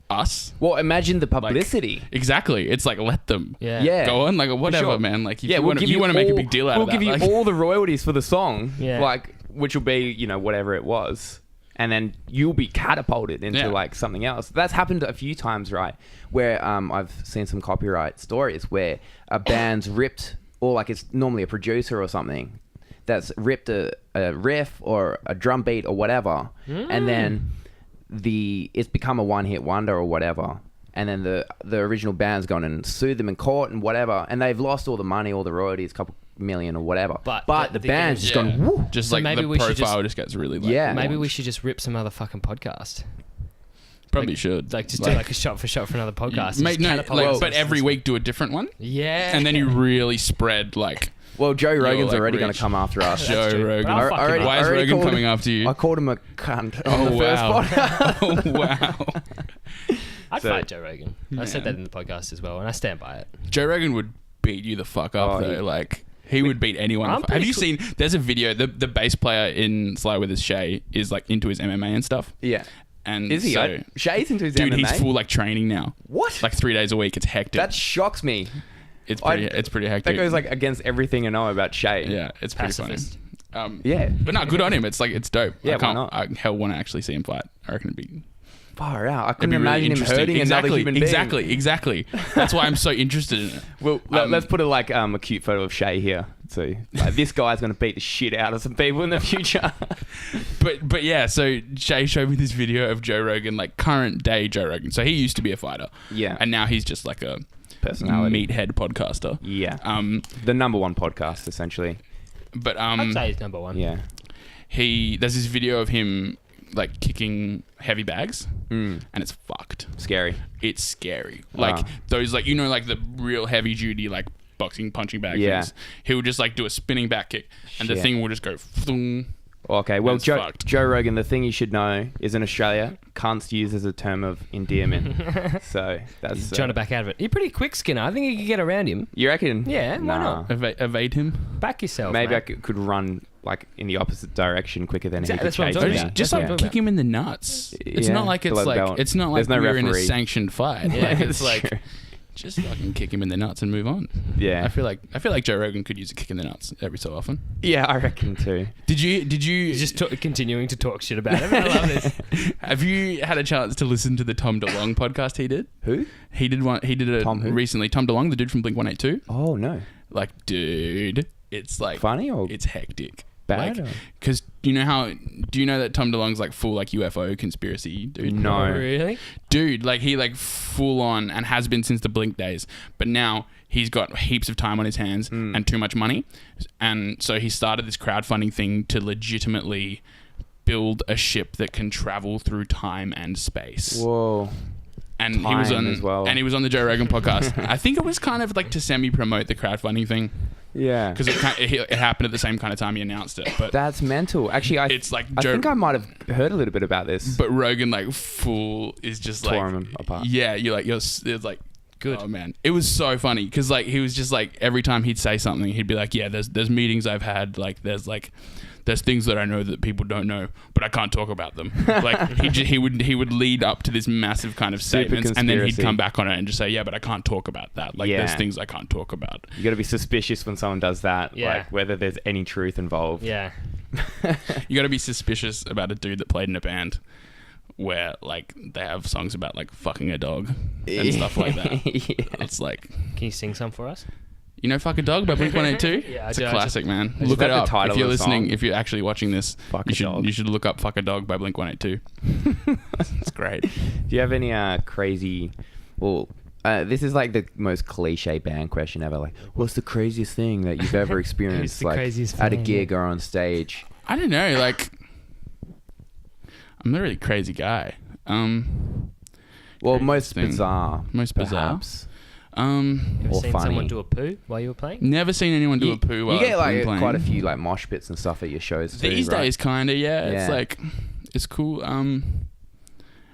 us, Well, imagine the publicity. exactly. It's like let them. Yeah. Yeah. Go on, like whatever, sure. man. Like if Yeah, you we'll want give to make a all- big deal out of that. We'll give like, you all the royalties for the song, Yeah. like which will be, whatever it was, and then you'll be catapulted into Yeah. like something else. That's happened a few times, right? Where I've seen some copyright stories where a band's ripped, or like it's normally a producer or something that's ripped a riff or a drum beat or whatever, and then it's become a one-hit wonder or whatever. And then the original band's gone and sued them in court and whatever, and they've lost all the money, all the royalties, couple million or whatever. But the the band's thing just is- gone, woo. just So like maybe the we should profile just gets really like Yeah. Maybe we launched. should just rip some other fucking podcast. Probably like- should Like just do like a shot for shot for another podcast. Mate, Just no, catapult like, us but to every this- week do a different one, Yeah. and then you really spread like Well, Joe Rogan's like, already going reach. to come after us. Joe true. Rogan. But I'll fucking- already- Why is already Rogan called coming him- after you? I called him a cunt Oh, on the wow. first pod. Oh wow. I'd So- fight Joe Rogan. I said Man. that in the podcast as well, and I stand by it. Joe Rogan would beat you the fuck up Oh, though. Like he would beat anyone. I'm Have pretty you cool- seen? There's a video. The bass player in Sly Withers, Shay, is like into his MMA and stuff. Yeah. And Is he? So, Shay's into his dude, MMA? he's full like training now. What? Like 3 days a week. It's hectic. That shocks me. it's pretty That hectic. goes like against everything I know about Shay. yeah, it's pretty Pacifist. funny. Yeah. But no, good on him. It's like it's dope. Yeah, I why can't. not? I hell want to actually see him fight. I reckon it'd be. Far out. I It'd couldn't be really imagine him interesting. hurting exactly, another human being. Exactly. That's why I'm so interested in it. Well, let's put a cute photo of Shay here. So like, this guy's going to beat the shit out of some people in the future. But yeah, so Shay showed me this video of Joe Rogan, like current day Joe Rogan. So he used to be a fighter. Yeah. And now he's just like a Personality. meathead podcaster. Yeah. Um, The number one podcast, essentially. but I'd say he's number one. Yeah. there's this video of him like kicking heavy bags, Mm. and it's fucked. Scary. It's scary. Wow. Like those, like like the real heavy duty like boxing punching bag Yeah. things. He would just like do a spinning back kick, and the Shit. thing will just go. Thung, Okay, well, That's fucked. Joe Rogan, the thing you should know is in Australia, cunt's used as a term of endearment. So that's... He's trying to back out of it. You're pretty quick, Skinner. I think you could get around him. You reckon? Yeah, why not? Evade him. Back yourself, Maybe mate. I could run like in the opposite direction quicker than Exactly, he could that's what I'm chase talking me. about. Just That's like what I'm kick talking him in the nuts. It's Yeah, not like it's below the like belt. it's not like There's no we're in a referee. sanctioned fight. Yeah, Like, it's That's like true. just fucking kick him in the nuts and move on. Yeah. I feel like Joe Rogan could use a kick in the nuts every so often. Yeah, I reckon too. Did you He's just continuing to talk shit about him. I love this. have you had a chance to listen to the Tom DeLonge podcast he did? Who? He did it Tom who? recently. Tom DeLonge, the dude from Blink-182. Oh, no. Like, dude, it's like Funny or it's hectic. bad? Like, because do you know that Tom DeLonge's like full like UFO conspiracy dude? No. Oh, really? Dude, like he like full on and has been since the Blink days, but now he's got heaps of time on his hands and too much money, and so he started this crowdfunding thing to legitimately build a ship that can travel through time and space. Whoa. And he was Time on as well. and he was on the Joe Rogan podcast. I think it was kind of like to semi-promote the crowdfunding thing Yeah. because it happened at the same kind of time he announced it. But That's mental. Actually, it's like I think I might have heard a little bit about this. But Rogan like full is just like Tore 'em apart. Yeah, it's like Good. Oh man, it was so funny because like he was just like every time he'd say something, he'd be like, yeah, there's meetings I've had, like there's things that I know that people don't know, but I can't talk about them. Like he would lead up to this massive kind of Super statements, and then he'd conspiracy. come back on it and just say, yeah, but I can't talk about that. Like Yeah. there's things I can't talk about. You got to be suspicious when someone does that, Yeah. like whether there's any truth involved. Yeah. You got to be suspicious about a dude that played in a band where like they have songs about like fucking a dog and stuff like that. Yeah. It's like, Can you sing some for us? you know, Fuck a Dog by Blink-182? Yeah, I It's do. a I classic, man. Is Look that it the up. title If you're of the listening, song? if you're actually watching this, Fuck a Dog. you should look up Fuck a Dog by Blink-182. It's great. Do you have any crazy? Well, this is like the most cliche band question ever. Like, what's the craziest thing that you've ever experienced, the like craziest at a thing? gig or on stage? I don't know, like, I'm not a really crazy guy. Well, most thing. bizarre. Most bizarre. perhaps. Ever Or seen funny. someone do a poo while you were playing? Never seen anyone do a poo while You get I've been like playing. quite a few like mosh pits and stuff at your shows too, These right? days, kind of, yeah. It's Yeah. like, it's cool. How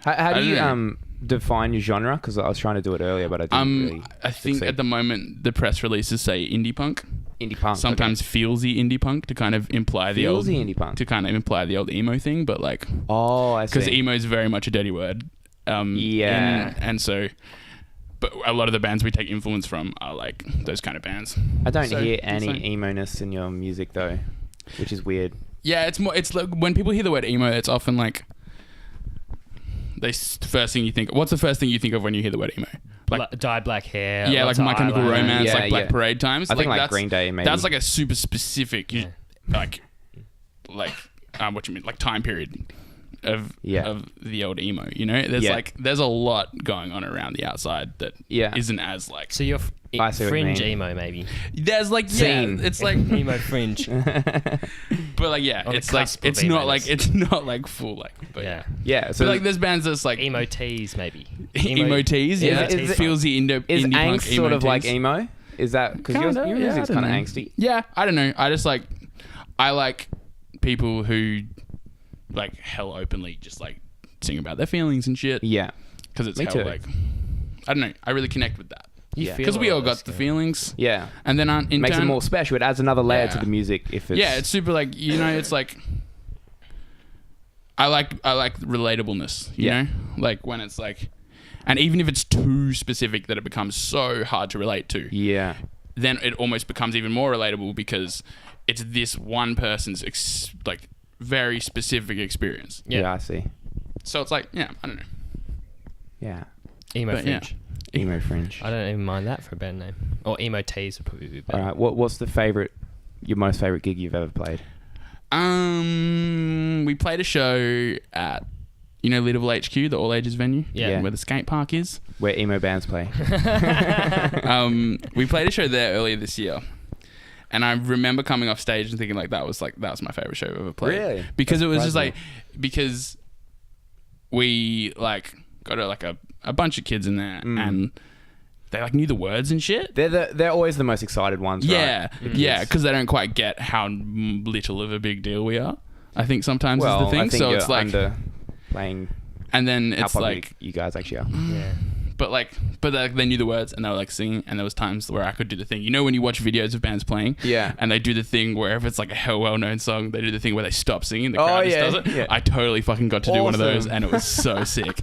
I do you don't know. define your genre? Because I was trying to do it earlier, but I didn't really. I think succeed. at the moment the press releases say indie punk. Indie punk. Sometimes feelsy indie punk to kind of imply the old Feelsy indie punk. to kind of imply the old emo thing, but like Oh, I see. because emo is very much a dirty word. Yeah. and so, but a lot of the bands we take influence from are like those kind of bands. I don't So, hear it's any like- emo-ness in your music though, which is weird. Yeah, it's more. It's like when people hear the word emo, it's often like first thing you think. What's the first thing you think of when you hear the word emo? Like Dyed black hair. yeah, like lots of My Chemical eyeliner. Romance, Yeah, like Black yeah. Parade times. I think like that's, Green Day maybe. That's like a super specific, Yeah. like what you mean, like time period of Yeah. of the old emo. You know, there's Yeah. like there's a lot going on around the outside that Yeah. isn't as like. So you're I see what you fringe mean. emo, maybe. There's like Scene. yeah, it's like Emo fringe. but like yeah, On the it's like cusp of it's not emo-ness. like it's not like full like but Yeah. yeah. So So like there's bands that's like Emo tees, maybe. emo tees, yeah. is It feels the is indie punk angst emo sort of like tees. emo? Is that because your Kinda, yeah, music's I don't kind of know. angsty? Yeah, I don't know. I just like I like people who like hell openly just like sing about their feelings and shit Yeah. because it's Me hell too. like I don't know. I really connect with that You Yeah. feel because we all that's got the good. feelings, Yeah. and then in Makes turn, it more special. It adds another layer to Yeah. the music. If it's yeah, it's super like you know, it's like I like relatableness. You Yeah. know, like when it's like, and even if it's too specific that it becomes so hard to relate to, yeah. then it almost becomes even more relatable because it's this one person's like very specific experience. Yeah. Yeah, I see. So it's like, yeah, I don't know. Yeah. Emo But, yeah. fringe. Emo fringe. I don't even mind that for a band name. Or emo tees would probably be better. All right. What's your most favorite gig you've ever played? We played a show at, you know, Little HQ, the all ages venue, Yeah. where the skate park is. Where emo bands play. We played a show there earlier this year. And I remember coming off stage and thinking like that was my favorite show I've ever played. Really? Because That it was just surprised like because we like got a bunch of kids in there and they like knew the words and shit. They're always the most excited ones. Yeah, Right? yeah, because they don't quite get how little of a big deal we are. I think sometimes is the thing. I think so you're it's like underplaying and then how it's popular like you guys actually are. Yeah. But they knew the words and they were like singing, and there was times where I could do the thing. You know when you watch videos of bands playing, and they do the thing where if it's like a well-known song, they do the thing where they stop singing, the crowd just does it. Yeah. I totally fucking got to do one of those, and it was so sick.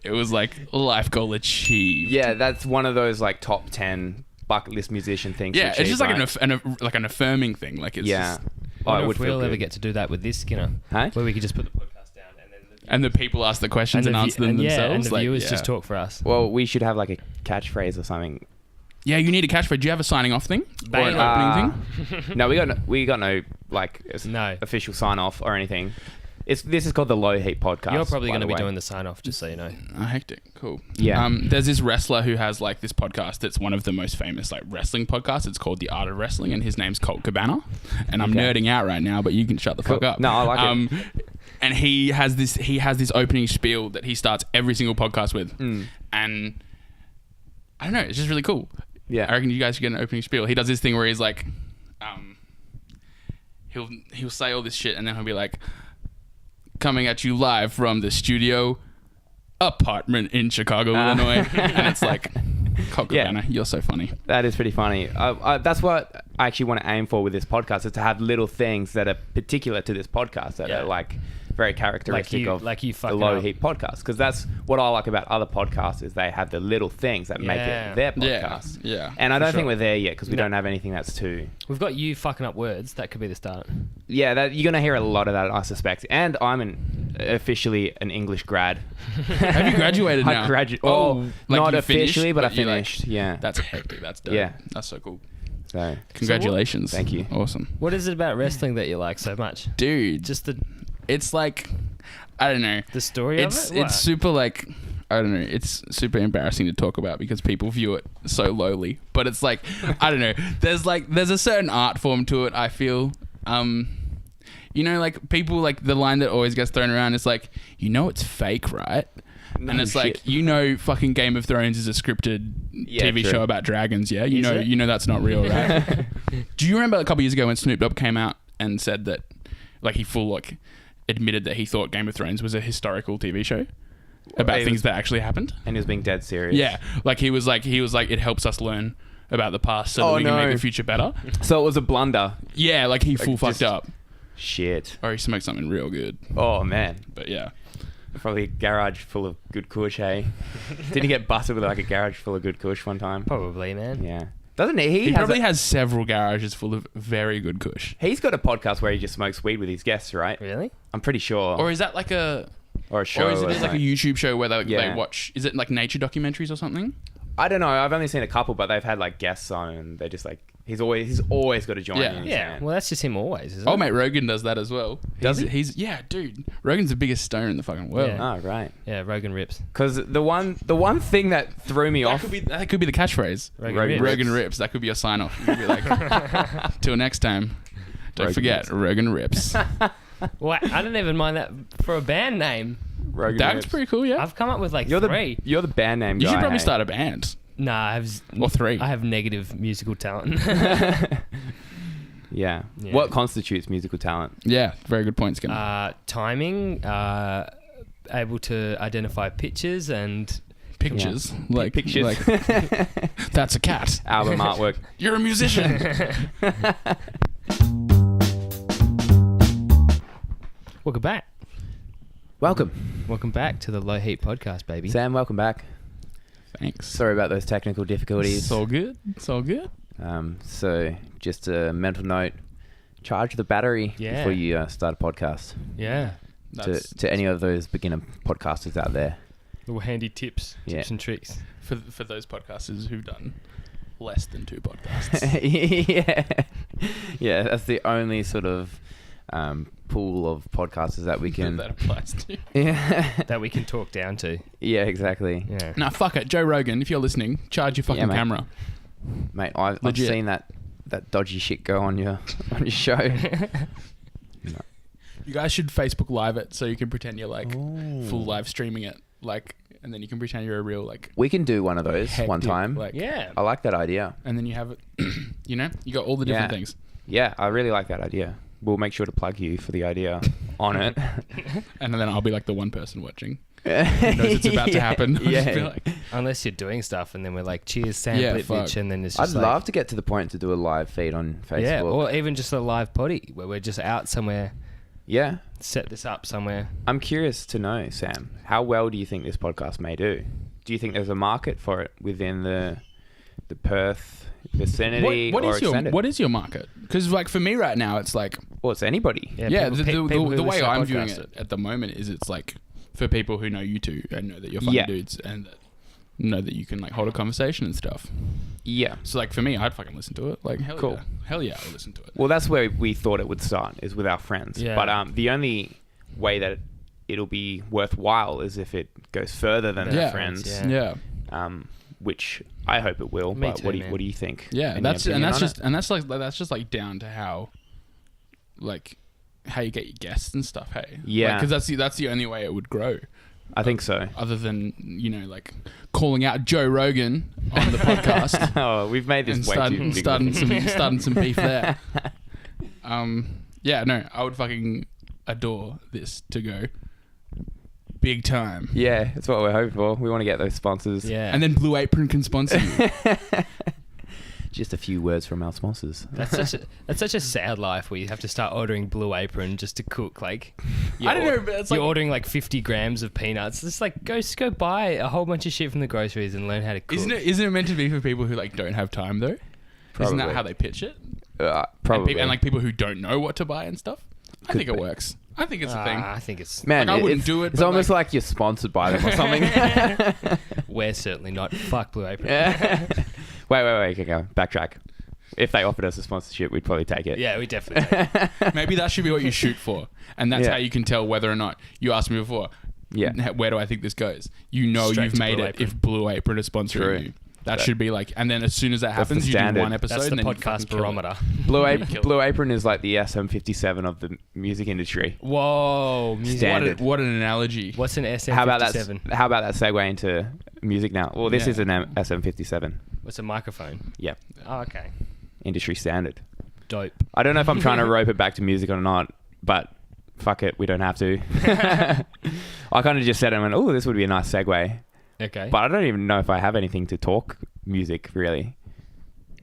It was like life goal achieved. Yeah, that's one of those like top 10 bucket list musician things. Yeah, it's just like an affirming thing. Like it's just, I wonder if we'll ever get to do that with this, Skinner. Huh? Where we could just put the podcast down and the people ask the questions and answer them themselves. And the viewers just talk for us. Well, we should have like a catchphrase or something. Yeah, you need a catchphrase. Do you have a signing off thing or an opening thing? No, we got no like official sign off or anything. This is called the Low Heat Podcast. You're probably going to be doing the sign off, just so you know. Oh, hectic. Cool. Yeah. There's this wrestler who has like this podcast that's one of the most famous like wrestling podcasts. It's called The Art of Wrestling, and his name's Colt Cabana. And I'm nerding out right now, but you can shut the fuck up. No, I like it. And he has this opening spiel that he starts every single podcast with. And I don't know, it's just really cool. Yeah. I reckon you guys should get an opening spiel. He does this thing where he's like, he'll say all this shit, and then he'll be like, coming at you live from the studio apartment in Chicago, Illinois. And it's like, Colt Cabana, you're so funny. That is pretty funny. That's what I actually want to aim for with this podcast, is to have little things that are particular to this podcast that are like very characteristic of the Low Heat podcast. Because that's what I like about other podcasts, is they have the little things that make it their podcast. Yeah. And I don't think we're there yet, because we don't have anything that's too... We've got you fucking up words. That could be the start. Yeah, you're going to hear a lot of that, I suspect. And I'm officially an English grad. Have you graduated now? Not officially, but I finished. Yeah. That's hectic. That's dope. Yeah. That's so cool. So congratulations. Thank you. Awesome. What is it about wrestling that you like so much? Dude. Just it's like, I don't know. The story of it? It's super like, I don't know. It's super embarrassing to talk about because people view it so lowly. But it's like, I don't know. There's a certain art form to it, I feel. You know, like people, like the line that always gets thrown around is like, you know it's fake, right? No and it's shit. like, you know, fucking Game of Thrones is a scripted TV show about dragons, yeah? You know that's not real, right? Do you remember a couple years ago when Snoop Dogg came out and said that, like, he admitted that he thought Game of Thrones was a historical TV show about things that actually happened? And he was being dead serious. Yeah, like he was like, it helps us learn about the past so that we can make the future better. So it was a blunder. Yeah, like he fucked up. Shit. Or he smoked something real good. Oh, man. But yeah. Probably a garage full of good kush, hey? Did he get busted with like a garage full of good kush one time? Probably, man. Yeah. Doesn't he? He probably has several garages full of very good kush. He's got a podcast where he just smokes weed with his guests, right? Really? I'm pretty sure. Or is that like a show? Or is it like a YouTube show where they watch... Is it like nature documentaries or something? I don't know. I've only seen a couple, but they've had like guests on, and they're just like... He's always got to join in. Yeah. Well, that's just him always, isn't it? Oh, mate, Rogan does that as well. Does he? Yeah, dude. Rogan's the biggest stoner in the fucking world. Yeah. Oh, right. Yeah, Rogan rips. Because the one thing that threw me off... That could be the catchphrase. Rogan rips. That could be your sign-off. You could be like, till next time, don't forget, Rogan rips. Well, I don't even mind that for a band name. Rogan That's rips. pretty cool, yeah. I've come up with like you're three. You're the band name guy. You should probably start a band. Nah, I have... Or three. I have negative musical talent. Yeah. What constitutes musical talent? Yeah, very good point, Skinner. Timing, able to identify pictures and... Pictures? Yeah. Like pictures. Like, that's a cat. Album artwork. You're a musician. Welcome back. Welcome back to the Low Heat Podcast, baby. Sam, welcome back. Thanks. Sorry about those technical difficulties. It's all good. So just a mental note, charge the battery before you start a podcast. Yeah. To any of those beginner podcasters out there. Little handy tips and tricks. For those podcasters who've done less than 2 podcasts. Yeah, that's the only sort of pool of podcasters that we can... that applies to. Yeah. That we can talk down to. Yeah, exactly. Yeah. Nah, fuck it. Joe Rogan, if you're listening, charge your fucking camera. Mate, I've seen that dodgy shit go on your show. No. You guys should Facebook Live it so you can pretend you're like full live streaming it, like, and then you can pretend you're a real like. We can do one of those one time. Like, yeah, I like that idea. And then you have it. You know, you got all the different things. Yeah, I really like that idea. we'll make sure to plug you for the idea on it. And then I'll be like the one person watching. Who knows it's about to happen. I'll just be like, unless you're doing stuff and then we're like, cheers, Sam Yeah, Blitvich, fuck. and then it's I'd just like, love to get to the point to do a live feed on Facebook. yeah, or even just a live potty where we're just out somewhere, Yeah. set this up somewhere. I'm curious to know, Sam, how well do you think this podcast may do? Do you think there's a market for it within the Perth vicinity what or is your extended? what is your market? Because like for me right now, it's like Well, it's anybody. yeah, people the who way listen to I'm viewing podcasts. it at the moment is it's like for people who know you two and know that you're funny Yeah. dudes and that know that you can like hold a conversation and stuff. Yeah. So like for me, I'd fucking listen to it. Like Cool. Hell yeah, I'll listen to it. Well, that's where we thought it would start, is with our friends. Yeah. But the only way that it'll be worthwhile is if it goes further than Yeah. our friends. Yeah. Yeah. Which I hope it will. Me But too, what do man. you think? Yeah, Any that's opinion on it? that's just down to how you get your guests and stuff. Hey, Yeah. because that's the only way it would grow. I think so. Other than like calling out Joe Rogan on the podcast Oh, we've made this and way too big. starting some beef there. Yeah, no, I would fucking adore this to go big time. Yeah, that's what we're hoping for. We want to get those sponsors. Yeah. And then Blue Apron can sponsor you. Just a few words from our sponsors. That's such a sad life where you have to start ordering Blue Apron just to cook. Like, I don't know, but it's you're like ordering like 50 grams of peanuts. It's like go buy a whole bunch of shit from the groceries and learn how to cook. isn't it meant to be for people who like don't have time though? Isn't that Probably. how they pitch it? Probably. And like people who don't know what to buy and stuff. I think it works. I think it's a thing. I think it's. Man, like, I wouldn't it's, do it, It's but, almost like you're sponsored by them or something. We're certainly not. Fuck Blue Apron. Wait. Okay, go. Backtrack. If they offered us a sponsorship, we'd probably take it. Yeah, we definitely. Maybe that should be what you shoot for, and that's Yeah. how you can tell whether or not. You asked me before. Yeah. Where do I think this goes? You know, Straight you've to made Blue it Apron. if Blue Apron is sponsoring True. you. That should be like, and then as soon as that That's happens, the you do standard. one episode. That's the and then you podcast fucking kill it. barometer. Blue Apron is like the SM57 of the music industry. Whoa, music. Standard. What an analogy. What's an SM57? How about that segue into music now? Well, this Yeah. is an SM57. What's a microphone? Yeah. Oh, okay. Industry standard. Dope. I don't know if I'm trying to rope it back to music or not, but fuck it, we don't have to. I kind of just said it and went, oh, this would be a nice segue. Okay. But I don't even know if I have anything to talk music, really.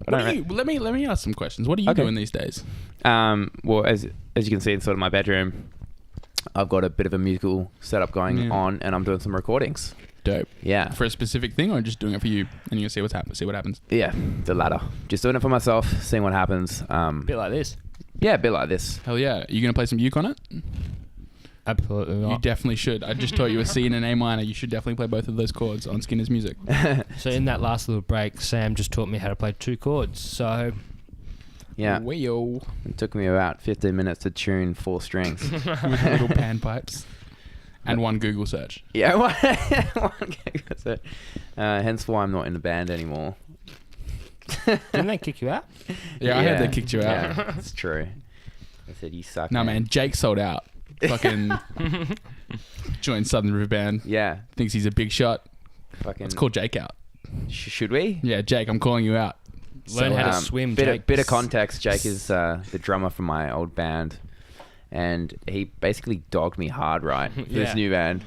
Let me ask some questions. What are you Okay. doing these days? Well, as you can see in sort of my bedroom, I've got a bit of a musical setup going on, and I'm doing some recordings. Dope. Yeah. For a specific thing, or just doing it for you, and you see what happens. Yeah, the latter. Just doing it for myself, seeing what happens. bit like this. Yeah, a bit like this. Hell yeah! Are you gonna play some uke on it? Absolutely You not. definitely should. I just taught you a C and an A minor. You should definitely play both of those chords on Skinner's music. So in that last little break, Sam just taught me how to play 2 chords. So Yeah. Wayo. It took me about 15 minutes to tune 4 strings. With little panpipes. And one Google search. Yeah, that's it. Hence why I'm not in the band anymore. didn't they kick you out? Yeah, I heard they kicked you out. Yeah, that's true. I said, you suck. No, man. Jake sold out. Fucking joined Southern River Band. Yeah. Thinks he's a big shot. Fucking. Let's call Jake out. Should we? Yeah, Jake, I'm calling you out. Learn how to swim, Jake. Bit of context. Jake is the drummer from my old band. And he basically dogged me hard, right? For Yeah. this new band.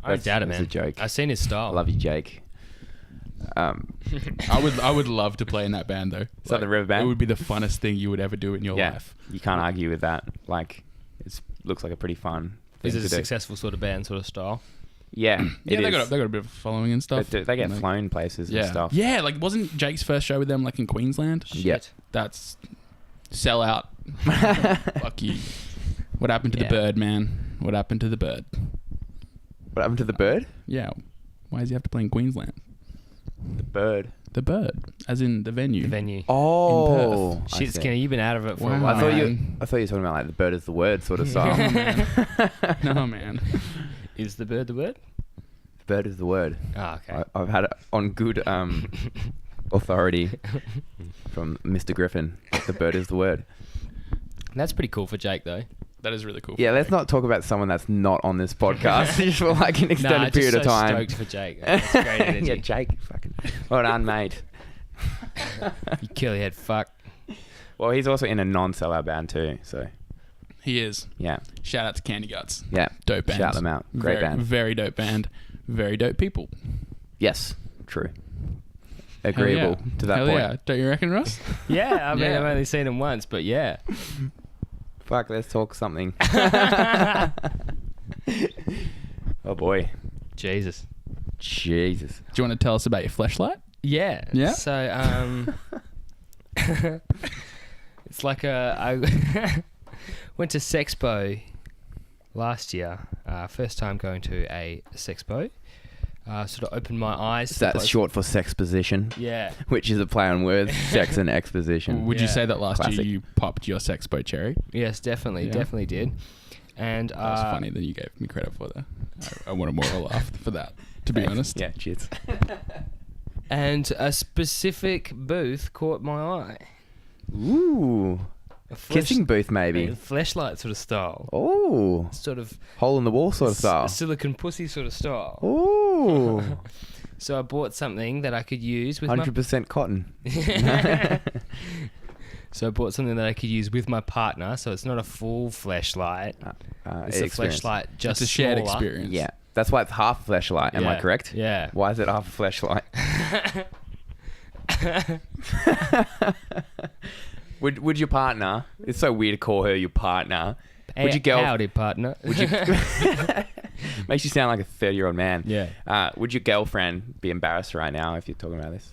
I doubt it, that's man. a joke. I've seen his style. I love you, Jake. I would love to play in that band though. Southern River Band? It would be the funnest thing you would ever do in your Yeah, life. you can't argue with that. Like, it looks like a pretty fun thing Is it to a do. successful sort of band, sort of style? Yeah, Yeah, it they is. got a bit of a following and stuff. They get You know. flown places Yeah, and stuff. yeah. Like, wasn't Jake's first show with them like in Queensland? Yeah. Shit. That's sell out. Fuck you. What happened to Yeah. the bird, man? What happened to the bird? What happened to the bird? Yeah. Why does he have to play in Queensland? The bird. The bird, as in the venue. The venue. Oh, Perth. I Shit, see. Skinner, you've been out of it for a Wow. while. I thought you Man. were talking about like the bird is the word sort of style. No, man. No, man. Is the bird the word? The bird is the word. Ah, okay. I've had it on good authority from Mr. Griffin. The bird is the word. That's pretty cool for Jake, though. That is really cool. Yeah, let's not talk about someone that's not on this podcast just for like an extended Nah, period just of so time. stoked for Jake. That's great energy. Yeah, Jake, fucking well done, mate. You curly head fuck. Well, he's also in a non-sellout band too, so He is. Yeah. Shout out to Candy Guts. Yeah. Dope band. Shout them out. Great band. Very dope band. Very dope people. Yes. True. Agreeable to that point. Yeah. Don't you reckon, Ross? Yeah, I mean, I've only seen him once, but yeah. Fuck, let's talk something. Oh boy. Jesus. Do you want to tell us about your fleshlight? Yeah. Yeah? So, it's like I went to Sexpo last year. First time going to a Sexpo. Sort of opened my eyes. That's short for sex position. Yeah. Which is a play on words. Sex and exposition. Would you say that last Classic. year you popped your Sexpo cherry? Yes, definitely. Yeah. Definitely did. And That was funny that you gave me credit for that. I wanted more of a laugh for that, to be honest. Yeah, cheers. And a specific booth caught my eye. Ooh. A Kissing booth, maybe. Fleshlight sort of style. Oh. Sort of Hole in the wall sort of style. silicon pussy sort of style. Ooh. So I bought something that I could use with 100% cotton. So I bought something that I could use with my partner. So it's not a full fleshlight. It's a experience. fleshlight, just It's a shared smaller. experience. Yeah. That's why it's half a fleshlight. Am I Yeah. correct? Yeah. Why is it half a fleshlight? Would your partner? It's so weird to call her your partner. Would your girl? Howdy, partner. Would you? Makes you sound like a 30-year-old man. Yeah. Would your girlfriend be embarrassed right now if you're talking about this?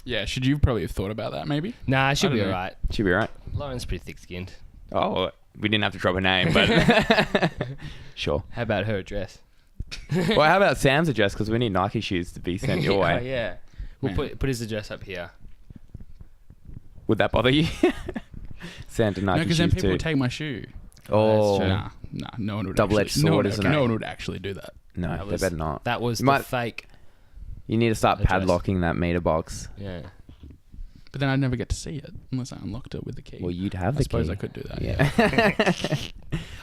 Yeah, should you probably have thought about that maybe? Nah, she'll I be don't know. alright. She'd be right. Lauren's pretty thick-skinned. Oh, we didn't have to drop her name, but sure. How about her address? Well, how about Sam's address? Because we need Nike shoes to be sent your Oh, way. yeah. We'll Man. put his address up here. Would that bother you? Santa No, Nike because shoes then people too. would take my shoe. Oh, true. Nah, no one would. Double-edged actually, sword, no, isn't it? No one would actually do that. no, That they was- better not. That was You the might- fake. You need to start address. padlocking that meter box. Yeah. But then I'd never get to see it unless I unlocked it with the key. Well, you'd have I the suppose key. I could do that. Yeah.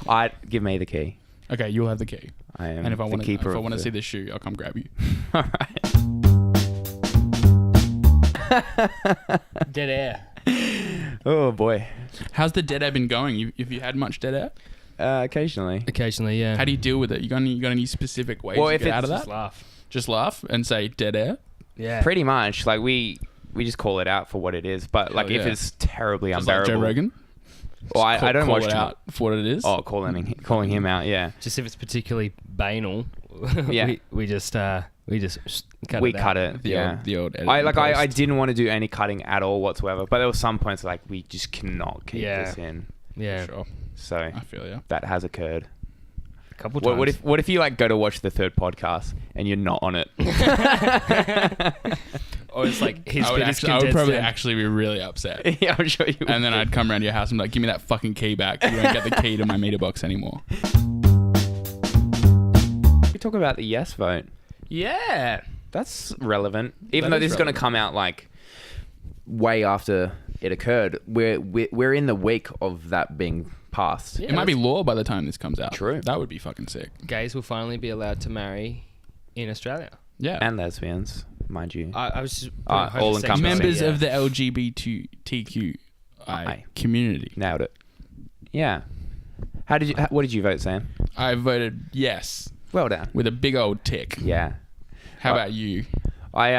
I'd give me the key. Okay, you'll have the key. I am And if I the want to, keeper of see the- this shoe, I'll come grab you. All right. Dead air. Oh boy. How's the dead air been going? Have you had much dead air? Occasionally. Occasionally, yeah. How do you deal with it? You got any specific ways Well, to if get out of it's that? Just laugh. Just laugh and say dead air. Yeah. Pretty much. Like we just call it out for what it is. But like if yeah. it's terribly Just like unbearable. Joe Rogan. Well, I don't call watch it too out for what it is. Oh, calling him out. Yeah. Just if it's particularly banal, Yeah. we just cut We it out. cut it. the Yeah. old, the old. I editing post. didn't want to do any cutting at all whatsoever, but there were some points like we just cannot keep Yeah. this in. Yeah. Sure, So I feel you. that has occurred. A couple times. What if you like go to watch the third podcast and you're not on it? Or it's like his I would, bit is actually, I would probably condensed actually be really upset. Yeah, I'm sure you would. And then I'd come around to your house and be like, give me that fucking key back. You don't get the key to my meter box anymore. We talk about the yes vote. Yeah. That's relevant. Even That though is this is going to relevant. come out like way after it occurred, we're in the week of that being passed. Yeah, It might be law by the time this comes out. True. That would be fucking sick. Gays will finally be allowed to marry in Australia. Yeah. And lesbians, mind you. I was just all encompassing. Members yeah. of the LGBTQI community. Nailed it. Yeah. What did you vote, Sam? I voted yes Well done. with a big old tick. Yeah. How about you? I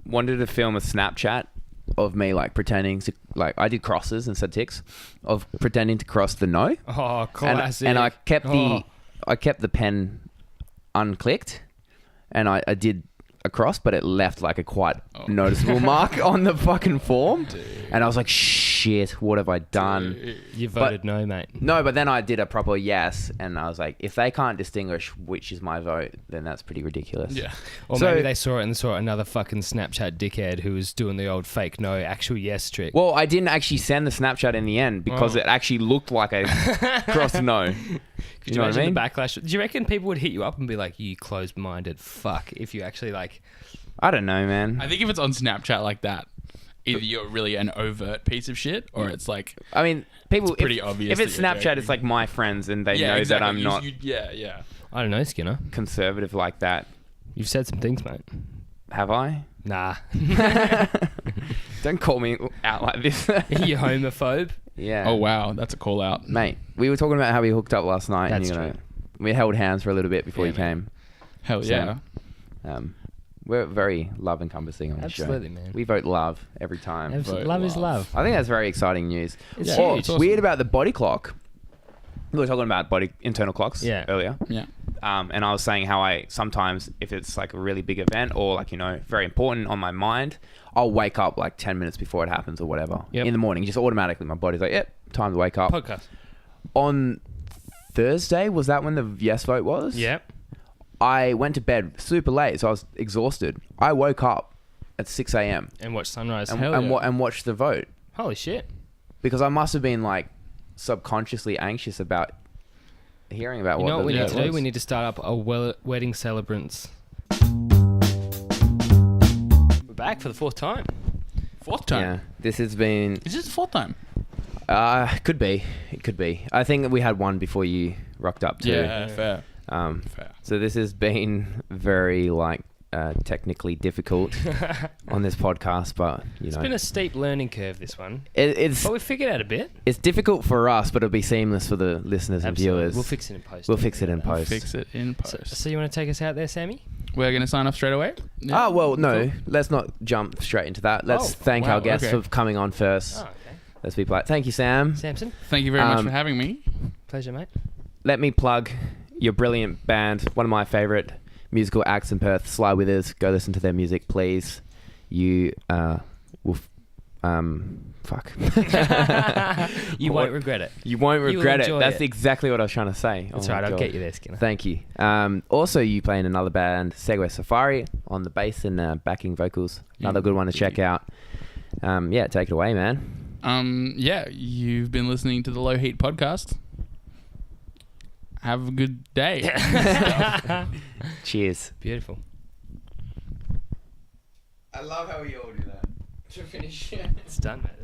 wanted to film a Snapchat of me like pretending to like I did crosses instead of ticks of pretending to cross the no. Oh, classic. And I kept Oh. the pen unclicked, and I did a cross, but it left like a quite noticeable mark on the fucking form. And I was like, shit, what have I done? You voted no, mate. No, but then I did a proper yes, and I was like, if they can't distinguish which is my vote, then that's pretty ridiculous. Yeah. Or So- maybe they saw it and saw another fucking Snapchat dickhead who was doing the old fake no, actual yes trick. Well, I didn't actually send the Snapchat in the end because it actually looked like a cross no. Could you know what I imagine mean? the backlash? Do you reckon people would hit you up and be like, you closed-minded fuck, if you actually like... I don't know, man. I think if it's on Snapchat like that, either you're really an overt piece of shit or it's like... I mean, people. It's pretty if, obvious If it's that you're Snapchat, joking. it's like my friends, and they yeah, know exactly. that I'm not Yeah. I don't know, Skinner. conservative like that. You've said some things, mate. Have I? Nah. Don't call me out like this. You homophobe. Yeah. Oh wow, that's a call out, Mate, we were talking about how we hooked up last night. That's and, true. We held hands for a little bit before Yeah, you came. Hell yeah. So, we're very love encompassing on this show. Absolutely, man. We vote love every time. Love is love. I think that's very exciting news. It's Yeah, huge. it's awesome. Weird about the body clock. We were talking about internal clocks earlier. Yeah. And I was saying how I sometimes, if it's like a really big event or like, very important on my mind, I'll wake up like 10 minutes before it happens or whatever. Yep. In the morning, just automatically my body's like, yep, time to wake up. Podcast. On Thursday, was that when the yes vote was? Yep. I went to bed super late, so I was exhausted. I woke up at 6 a.m. And watch sunrise. and watched the vote Holy shit. because I must have been like subconsciously anxious about hearing about You know what we the need vote to do? was. We need to start up a wedding celebrants. We're back for the fourth time. Fourth time. Yeah, this has been. Is this the fourth time? Could be. It could be. I think that we had one before you rocked up too. Yeah, fair. Fair. So this has been very technically difficult on this podcast, but It's been a steep learning curve, this one. it's But we figured out a bit. it's difficult for us, but it'll be seamless for the listeners and Absolutely. viewers. We'll fix it in post. We'll fix it in I'll post. fix it in post. So you want to take us out there, Sammy? We're going to sign off straight away? Yeah. Oh, well, no. Cool. Let's not jump straight into that. Let's thank wow, our guests okay. for coming on first. Oh, okay. Let's be polite. Thank you, Sam. Samson, Thank you very much Um, for having me. pleasure, mate. Let me plug your brilliant band, one of my favourite musical acts in Perth, Sly Withers. Go listen to their music, please. You will... fuck. You won't regret it. You won't You will regret it. enjoy That's it. exactly what I was trying to say. That's Oh right. my I'll God. get you there, Skinner. Thank you. Also, you play in another band, Segway Safari, on the bass and backing vocals. Another good one to check out. Yeah, take it away, man. Yeah, you've been listening to the Low Heat Podcast. Have a good day. Cheers. Beautiful. I love how we all do that. To finish. It's done, mate.